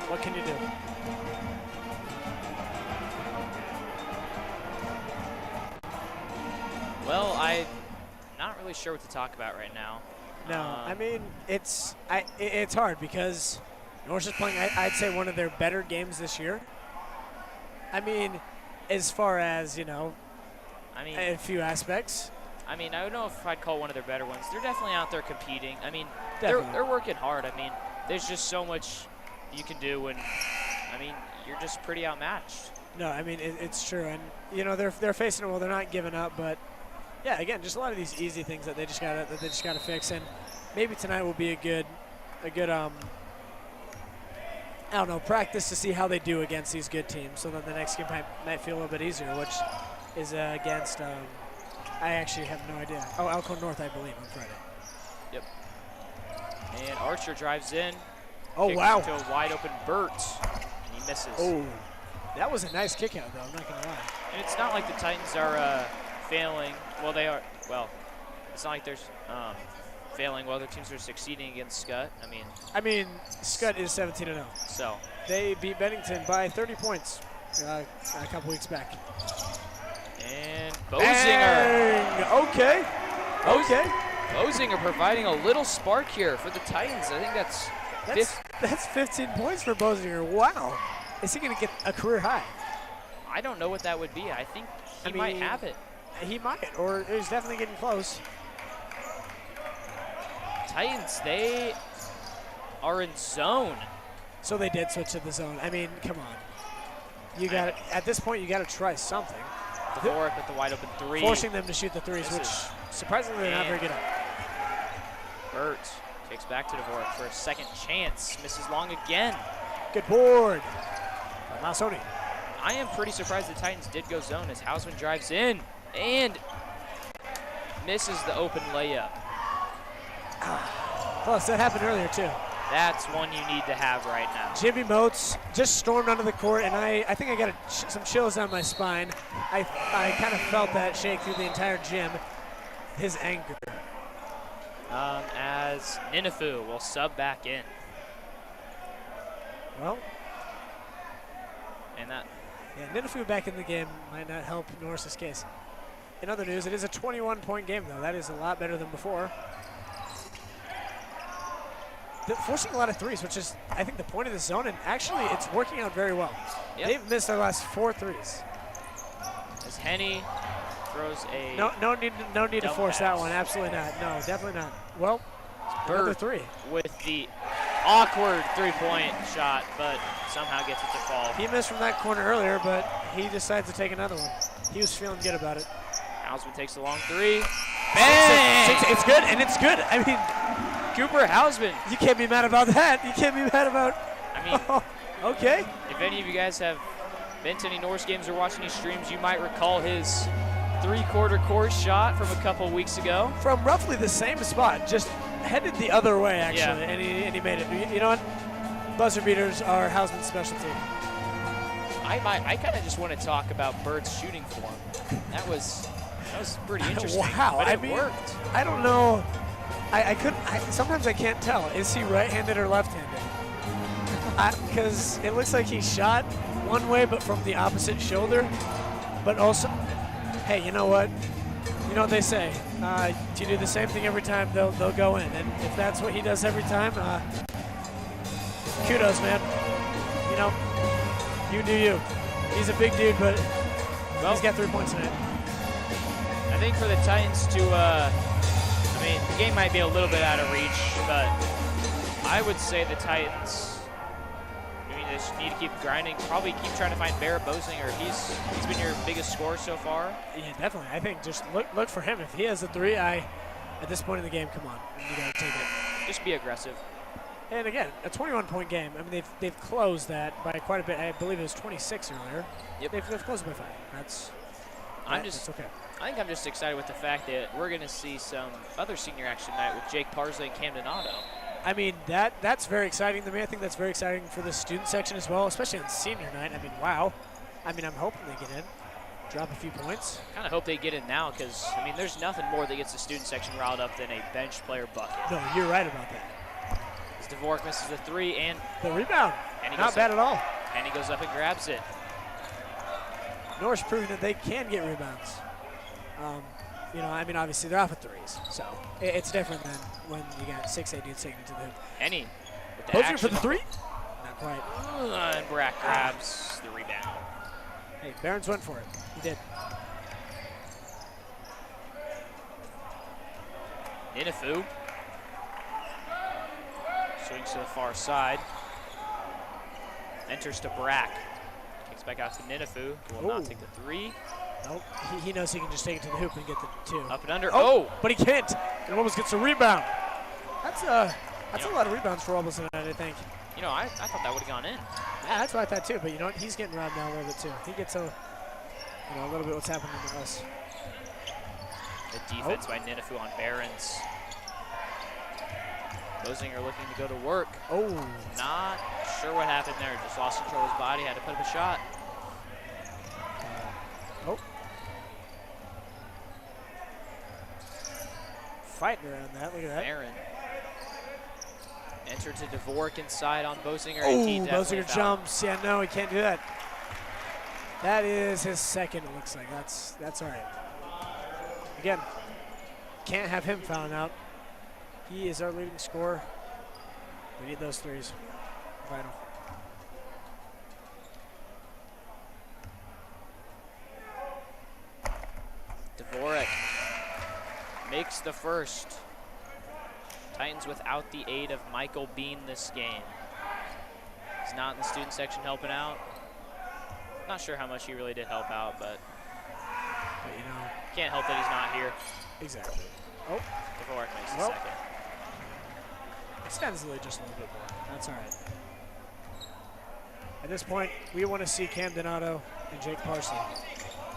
What can you do? Well, I'm not really sure what to talk about right now. No, I mean, it's hard because Norris is playing, I'd say, one of their better games this year. I mean, as far as, you know, a few aspects. I mean, I don't know if I'd call one of their better ones. They're definitely out there competing. I mean, Definitely. they're working hard. I mean, there's just so much you can do when, I mean, you're just pretty outmatched. No, I mean, it's true. And, you know, they're facing it well. They're not giving up. But, yeah, again, just a lot of these easy things that they just gotta fix. And maybe tonight will be a good I don't know, practice to see how they do against these good teams so that the next game might feel a little bit easier, which is against, I actually have no idea. Oh, Alcorn North, I believe, on Friday. Yep. And Archer drives in. Oh, wow. To a wide open Burt, and he misses. Oh, that was a nice kick out, though, I'm not going to lie. And it's not like the Titans are failing. Well, they are. Well, it's not like they're failing while other teams are succeeding against Skutt. I mean, Skutt is 17-0. So they beat Bennington by 30 points a couple weeks back. And Bosinger. Okay. Bosinger providing a little spark here for the Titans. I think that's 15 points for Bosinger. Wow. Is he going to get a career high? I don't know what that would be. I think he might have it. He might, or he's definitely getting close. Titans, they are in zone. So they did switch to the zone. I mean, come on. You got at this point, you got to try something. Dvorak with the wide open three. Forcing them to shoot the threes, which surprisingly they're not very good at. Burt takes back to Dvorak for a second chance. Misses long again. Good board. Masoni. I am pretty surprised the Titans did go zone as Hausman drives in and misses the open layup. Plus, that happened earlier, too. That's one you need to have right now. Jimmy Moats just stormed onto the court, and I think I got some chills down my spine. I kind of felt that shake through the entire gym. His anger. As Ninifu will sub back in. Well. And that. Yeah, Ninifu back in the game might not help Norris's case. In other news, it is a 21-point game, though. That is a lot better than before. They're forcing a lot of threes, which is, I think, the point of the zone, and actually, it's working out very well. Yep. They've missed their last 4 threes. As Henny throws a no need to force that one. Absolutely not. No, definitely not. Well, another three with the awkward three-point shot, but somehow gets it to fall. He missed from that corner earlier, but he decides to take another one. He was feeling good about it. Hausman takes the long three. Bang! It's good, and it's good. I mean, Cooper Hausman. You can't be mad about that. You can't be mad about. I mean, okay. If any of you guys have been to any Norris games or watched any streams, you might recall his three-quarter court shot from a couple weeks ago. From roughly the same spot, just headed the other way, actually, yeah. and he made it. You know what? Buzzer beaters are Hausman's specialty. I kind of just want to talk about Bird's shooting form. That was pretty interesting. Wow, but I it mean, worked. I don't know. I couldn't. Sometimes I can't tell. Is he right-handed or left-handed? Because it looks like he shot one way, but from the opposite shoulder. But also, hey, you know what? You know what they say. You do the same thing every time, they'll go in. And if that's what he does every time, kudos, man. You know, you do you. He's a big dude, but he's got 3 points tonight. I think for the Titans to, I mean, the game might be a little bit out of reach, but I would say the Titans, they just need to keep grinding, probably keep trying to find Barrett Bosinger. He's been your biggest scorer so far. Yeah, definitely. I think just look for him. If he has a three, at this point in the game, come on, you got to take it. Just be aggressive. And again, a 21-point game. I mean, they've closed that by quite a bit. I believe it was 26 earlier. Yep. They've closed by 5. That's okay. I think I'm just excited with the fact that we're going to see some other senior action tonight with Jake Parsley and Camden Otto. I mean, that's very exciting to me. I think that's very exciting for the student section as well, especially on senior night. I mean, wow. I mean, I'm hoping they get in, drop a few points. Kind of hope they get in now because, I mean, there's nothing more that gets the student section riled up than a bench player bucket. No, you're right about that. As Dvorak misses the 3 and the rebound, and not bad at all. And he goes up and grabs it. Norris proving that they can get rebounds. You know, I mean, obviously they're off at threes, so it's different than when you got 6'8" dudes taking it to the hoop. Any with the Bosinger action. for the 3? Not quite. And Brack grabs the rebound. Hey, Barons went for it. He did. Ninifu swings to the far side. Enters to Brack. Kicks back out to Ninifu. Will not take the 3. Nope. He knows he can just take it to the hoop and get the 2. Up and under. Oh! But he can't. And almost gets a rebound. That's a lot of rebounds for Wubbles tonight, I think. You know, I thought that would have gone in. Yeah, that's what I thought too. But you know what? He's getting robbed now a little bit too. He gets a little bit what's happening to us. The defense by Ninifu on Barons. Bosinger looking to go to work. Oh. Not sure what happened there. Just lost control of his body. Had to put up a shot. Fighting around that. Look at that. Barron. Enter to Dvorak inside on Bosinger. Oh, Bosinger jumps. Yeah, no, he can't do that. That is his second, it looks like. That's all right. Again, can't have him fouling out. He is our leading scorer. We need those threes. Vital. Dvorak makes the first. Titans without the aid of Michael Bean this game. He's not in the student section helping out. Not sure how much he really did help out, but you know, can't help that he's not here. Exactly. Oh, Dvorak makes the second. Extends the lead just a little bit more. That's all right. At this point, we want to see Camden Otto and Jake Parsley.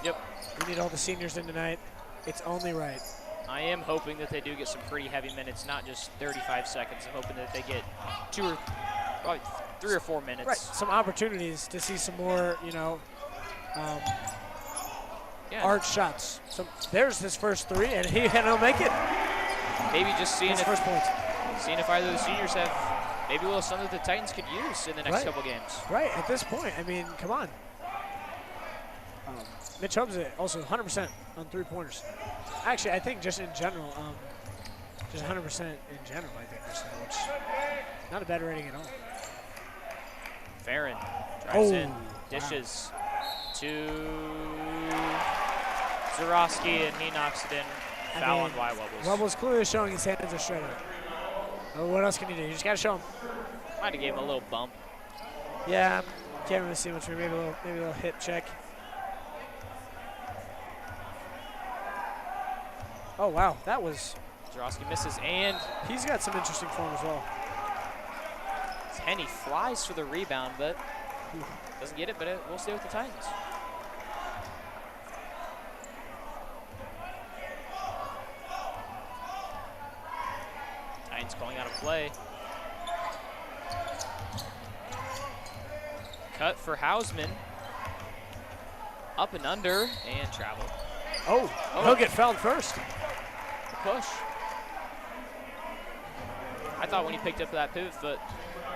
Yep. We need all the seniors in tonight. It's only right. I am hoping that they do get some pretty heavy minutes, not just 35 seconds. I'm hoping that they get 3 or 4 minutes. Right, some opportunities to see some more, you know, arch shots. So there's his first 3, and he'll make it. Maybe just seeing if either of the seniors have maybe a little something that the Titans could use in the next couple games. Right, at this point, I mean, come on. Mitch Holmes also 100% on 3-pointers. Actually, I think just in general, just 100% in general, I think, which not a bad rating at all. Farron drives in, dishes to Zarowski, and he knocks it in. Foul on Y Wubbles. Wubbles clearly showing his hands are straight up. Oh, what else can you do? You just got to show him. Might have gave him a little bump. Yeah, can't really see much. Maybe a little hip check. Oh, wow. That was... Zarowski misses, and... he's got some interesting form as well. Henny flies for the rebound, but doesn't get it, but we'll stay with the Titans. Titans calling out a play. Cut for Hausman. Up and under and travel. Oh, he'll get fouled first. The push. I thought when he picked up that pivot foot,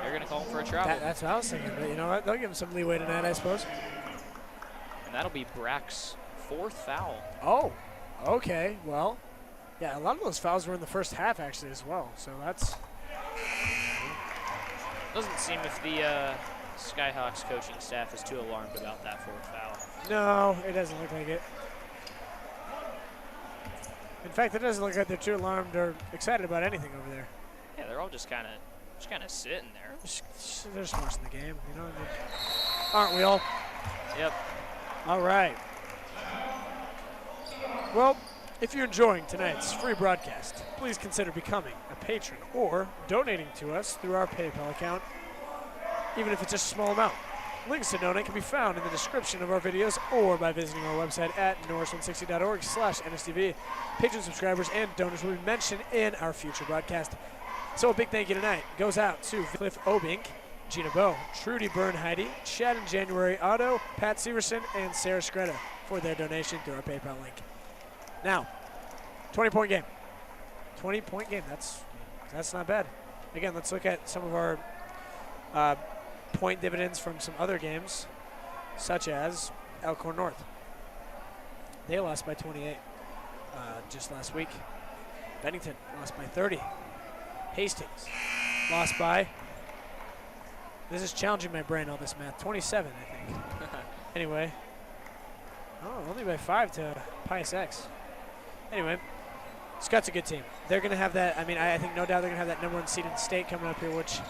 they're going to call him for a travel. That's what I was thinking, but you know what? They'll give him some leeway tonight, I suppose. And that'll be Brack's 4th foul. Oh, okay. Well, yeah, a lot of those fouls were in the first half, actually, as well. So that's... Doesn't seem if the Skyhawks coaching staff is too alarmed about that 4th foul. No, it doesn't look like it. In fact, it doesn't look like they're too alarmed or excited about anything over there. Yeah, they're all just kind of sitting there. They're just watching the game, you know what I mean? Aren't we all? Yep. All right. Well, if you're enjoying tonight's free broadcast, please consider becoming a patron or donating to us through our PayPal account, even if it's just a small amount. Links to donate can be found in the description of our videos or by visiting our website at norris160.org/NSTV. Patron subscribers and donors will be mentioned in our future broadcast. So a big thank you tonight goes out to Cliff Obink, Gina Bowe, Trudy Bernheide, Chad and January Otto, Pat Severson, and Sarah Scretta for their donation through our PayPal link. Now, 20-point game. 20-point game, that's not bad. Again, let's look at some of our point dividends from some other games, such as Elkhorn North. They lost by 28 just last week. Bennington lost by 30. Hastings lost by, this is challenging my brain, all this math, 27, I think. Anyway, only by 5 to Pius X. Anyway, Skutt's a good team. They're going to have that, I think no doubt they're going to have that #1 seed in state coming up here, which,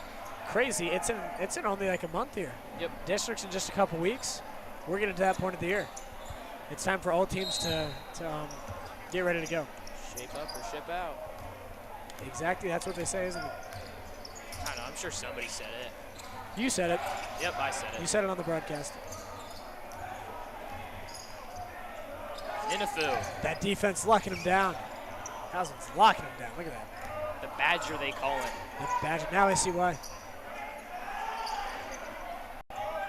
crazy, it's in only like a month here. Yep. Districts in just a couple weeks. We're getting to that point of the year. It's time for all teams to get ready to go. Shape up or ship out. Exactly, that's what they say, isn't it? I don't know, I'm sure somebody said it. You said it. Yep, I said it. You said it on the broadcast. Inafu. That defense locking him down. Housen's locking him down. Look at that. The Badger, they call him. The Badger. Now I see why.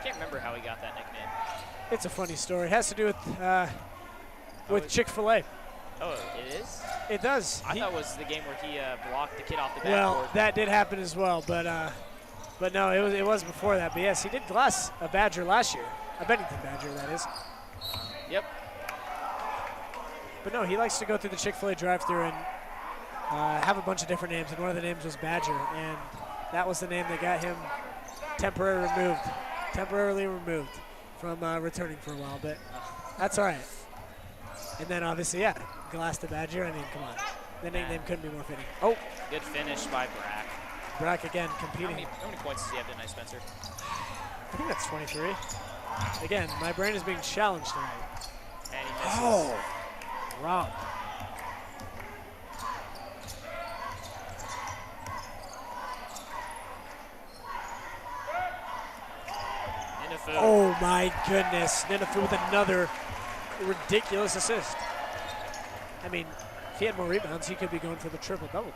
Can't remember how he got that nickname. It's a funny story. It has to do with Chick-fil-A. Oh, it is? It does. I thought it was the game where he blocked the kid off the backboard. Well, that did happen as well, but no, it was before that. But yes, he did glass a Badger last year, a Bennington Badger, that is. Yep. But no, he likes to go through the Chick-fil-A drive-thru and have a bunch of different names, and one of the names was Badger, and that was the name that got him temporarily removed from returning for a while. But that's all right. And then obviously, yeah, glass the Badger. I mean, come on. The nickname couldn't be more fitting. Oh. Good finish by Brack. Brack again competing. How many points does he have tonight, Spencer? I think that's 23. Again, my brain is being challenged tonight. And he misses. Oh. Wrong. Inafu. Oh my goodness. Inafu with another ridiculous assist. I mean, if he had more rebounds, he could be going for the triple-double.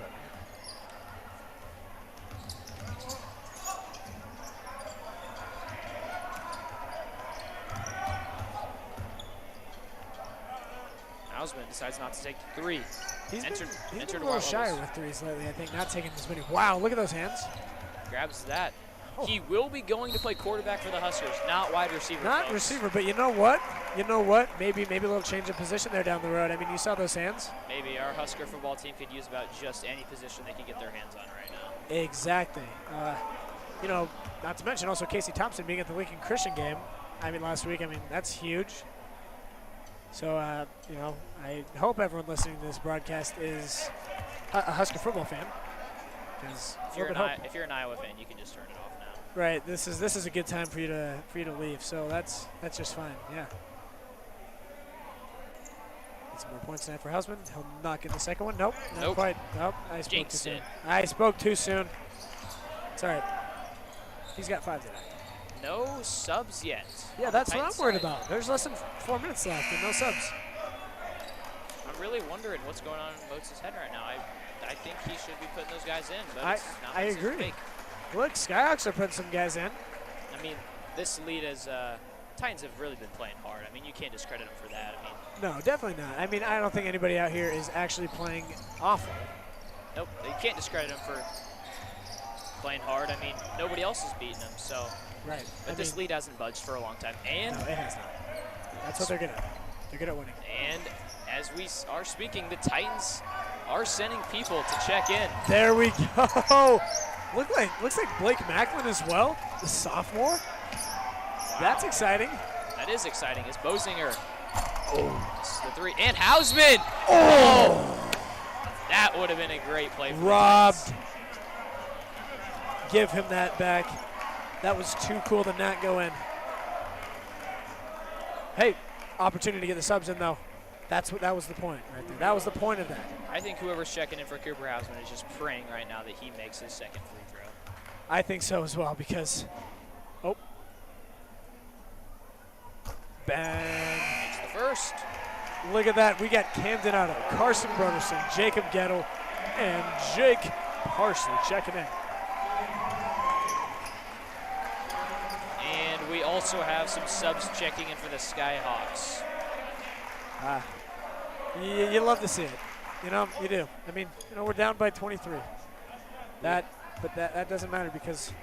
Hausman decides not to take the 3. He's been a entered little shy with threes lately, I think, not taking as many. Wow, look at those hands. Grabs that. Oh. He will be going to play quarterback for the Huskers, not wide receiver. Not folks. receiver, but you know what? Maybe a little change of position there down the road. I mean, you saw those hands. Maybe our Husker football team could use about just any position they could get their hands on right now. Exactly. Not to mention also Casey Thompson being at the Lincoln Christian game. Last week. That's huge. So, I hope everyone listening to this broadcast is a Husker football fan. If you're an Iowa fan, you can just turn it off now. Right. This is a good time for you to leave. So that's just fine. Yeah. Some more points tonight for Hausman. He'll not get the second one. Nope. Not quite. Nope. I spoke too soon. I spoke too soon. It's all right. He's got 5 tonight. No subs yet. Yeah, that's what I'm worried about. There's less than 4 minutes left and no subs. I'm really wondering what's going on in Moats' head right now. I think he should be putting those guys in, but I agree. Look, Skyhawks are putting some guys in. This lead has Titans have really been playing hard. I mean, you can't discredit them for that. I mean, No, definitely not. I mean, I don't think anybody out here is actually playing awful. nope, you can't discredit them for playing hard. I mean, nobody else is beating them, so. Right. But this lead hasn't budged for a long time. And no, it has not. That's what they're good at. They're good at winning. And as we are speaking, the Titans are sending people to check in. There we go. Looks like Blake Macklin as well, the sophomore. Wow. That's exciting. That is exciting. It's Bosinger. Oh, the three. And Hausman. Oh. That would have been a great play for Robbed. Give him that back. That was too cool to not go in. Hey, opportunity to get the subs in though. That was the point right there. That was the point of that. I think whoever's checking in for Cooper Hausman is just praying right now that he makes his second free throw. I think so as well because, oh. Bang. Makes the first. Look at that. We got Camden Otto, Carson Broderson, Jacob Gettle, and Jake Parsley checking in. And we also have some subs checking in for the Skyhawks. You love to see it. You know, you do. I mean, you know, we're down by 23. But that doesn't matter because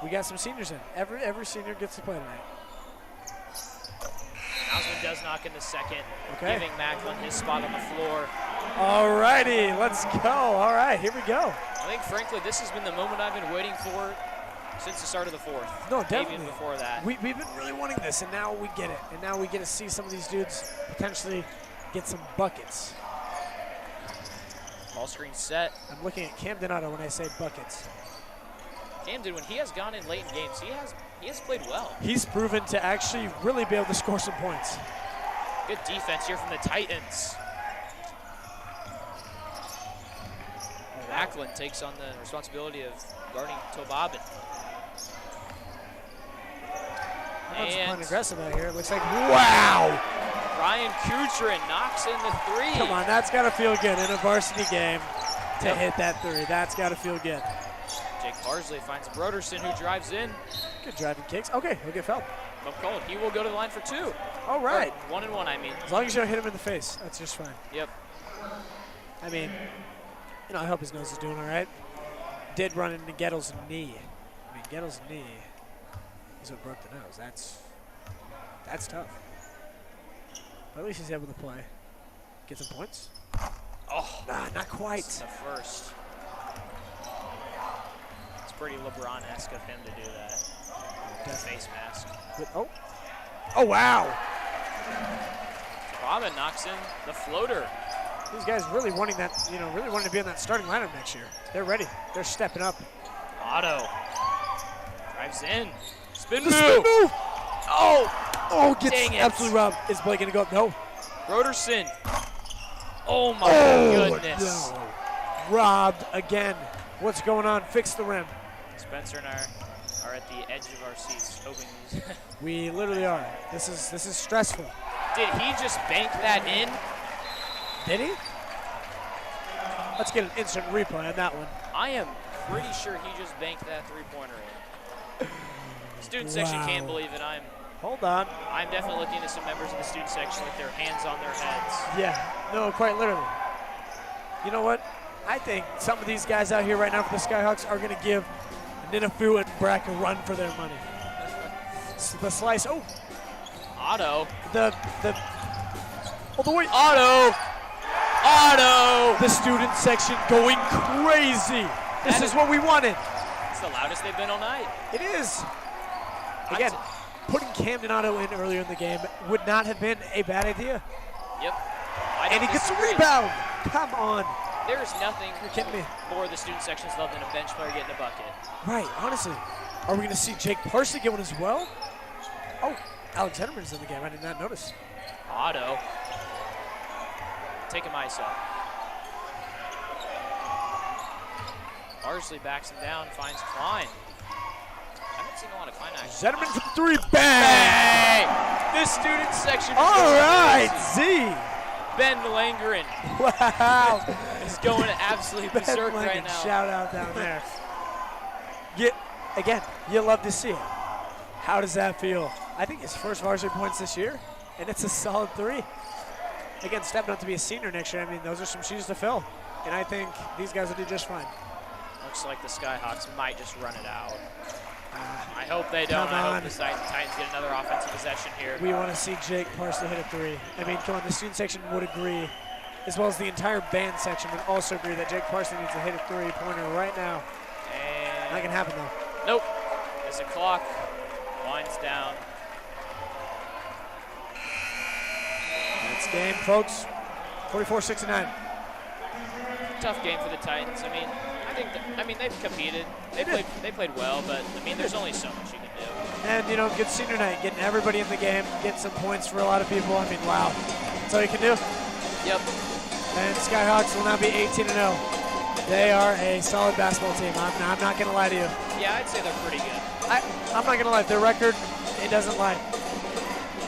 we got some seniors in. Every senior gets to play tonight. Hausman does knock in the second, okay. Giving Macklin his spot on the floor. All righty, let's go. All right, here we go. I think, frankly, this has been the moment I've been waiting for since the start of the fourth. No, definitely. Maybe before that. We've been really wanting this, and now we get it. And now we get to see some of these dudes potentially get some buckets. Ball screen set. I'm looking at Camden Otto when I say buckets. Camden, when he has gone in late in games, he has played well. He's proven to actually really be able to score some points. Good defense here from the Titans. Macklin takes on the responsibility of guarding Tobabin. Everyone's playing aggressive out here. It looks like, wow! Ryan Kutrin knocks in the three. Come on, that's got to feel good in a varsity game to hit that three. That's got to feel good. Jake Parsley finds Broderson, who drives in. Good driving kicks. Okay, he'll get fouled. Bump called. He will go to the line for two. All right. Or 1 and 1, I mean. As long as you don't hit him in the face, that's just fine. Yep. I mean, you know, I hope his nose is doing all right. Did run into Gettle's knee. I mean, Gettle's knee is what broke the nose. That's tough. But at least he's able to play. Get some points. Oh, nah, not quite. The first. It's pretty LeBron-esque of him to do that. Face mask. But, oh, wow. Robin knocks in the floater. These guys really wanting that, you know, really wanting to be in that starting lineup next year. They're ready. They're stepping up. Otto drives in. Spin move. Oh, gets absolutely robbed. Is Blake going to go? No. Broderson. Oh, my goodness. No. Robbed again. What's going on? Fix the rim. Spencer and I are at the edge of our seats, hoping these. We literally are. This is stressful. Did he just bank that in? Did he? Let's get an instant replay on that one. I am pretty sure he just banked that three-pointer in. Student section can't believe it. Hold on. I'm definitely looking at some members of the student section with their hands on their heads. Yeah, no, quite literally. You know what? I think some of these guys out here right now for the Skyhawks are going to give Ninafu and Brack a run for their money. The slice. Oh. Otto. The wait. Otto. The student section going crazy. This is what we wanted. It's the loudest they've been all night. It is. Again, putting Camden Otto in earlier in the game would not have been a bad idea. Yep. And he gets a rebound. Come on. There is nothing more the student sections love than a bench player getting a bucket. Right, honestly. Are we going to see Jake Parsley get one as well? Oh, Alex Henneman's in the game. I did not notice. Otto. Take him ISO. Parsley backs him down, finds Klein. I haven't seen a lot of Klein action. Zetterman for the three. Bang! This student section is all right, Z. Ben Langren. Wow. He's going absolutely berserk right now. Shout out down there. Again, you love to see it. How does that feel? I think his first varsity points this year, and it's a solid 3. Again, stepping up to be a senior next year, I mean, those are some shoes to fill. And I think these guys will do just fine. Looks like the Skyhawks might just run it out. I hope they don't. I hope the Titans get another offensive possession here. We want to see Jake Parsley hit a 3. I mean, come on, the student section would agree, as well as the entire band section would also agree that Jake Parsley needs to hit a 3-pointer right now. And Not going to happen, though. nope. As the clock winds down. That's game, folks. 44-69. Tough game for the Titans. I mean, they've competed. They played well, but I mean, there's only so much you can do. And, you know, good senior night, getting everybody in the game, getting some points for a lot of people. I mean, wow. That's all you can do. Yep. And Skyhawks will now be 18-0. They are a solid basketball team. I'm not going to lie to you. Yeah, I'd say they're pretty good. I'm not going to lie. Their record, it doesn't lie.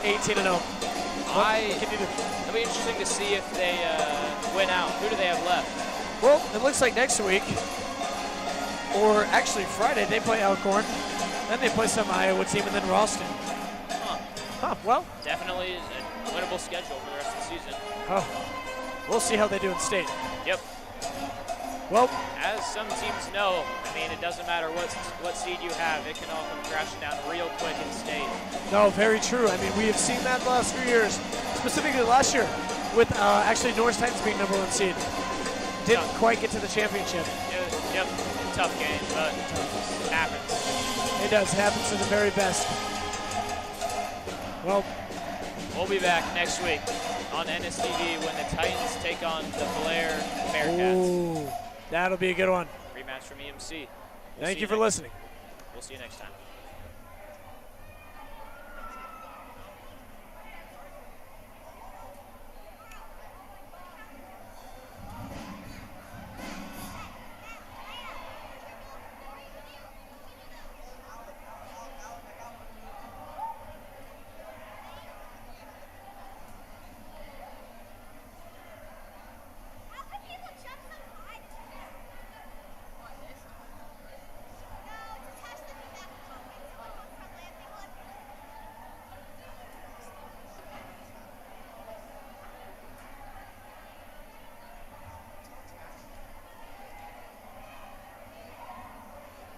18-0. It'll be interesting to see if they win out. Who do they have left? Well, it looks like next week, or actually Friday, they play Elkhorn. Then they play some Iowa team, and then Ralston. Well. Definitely a winnable schedule for the rest of the season. We'll see how they do in state. Yep. Well, as some teams know, I mean, it doesn't matter what seed you have. It can all come crashing down real quick in state. no, very true. I mean, we have seen that the last few years, specifically last year, with actually Norris Titans being #1 seed. Didn't quite get to the championship. Yep. Tough game, but it happens. It does. It happens to the very best. Well, we'll be back next week on NSTV when the Titans take on the Blair Bearcats. Ooh, that'll be a good one. Rematch from EMC. Thank you for listening. We'll see you next time.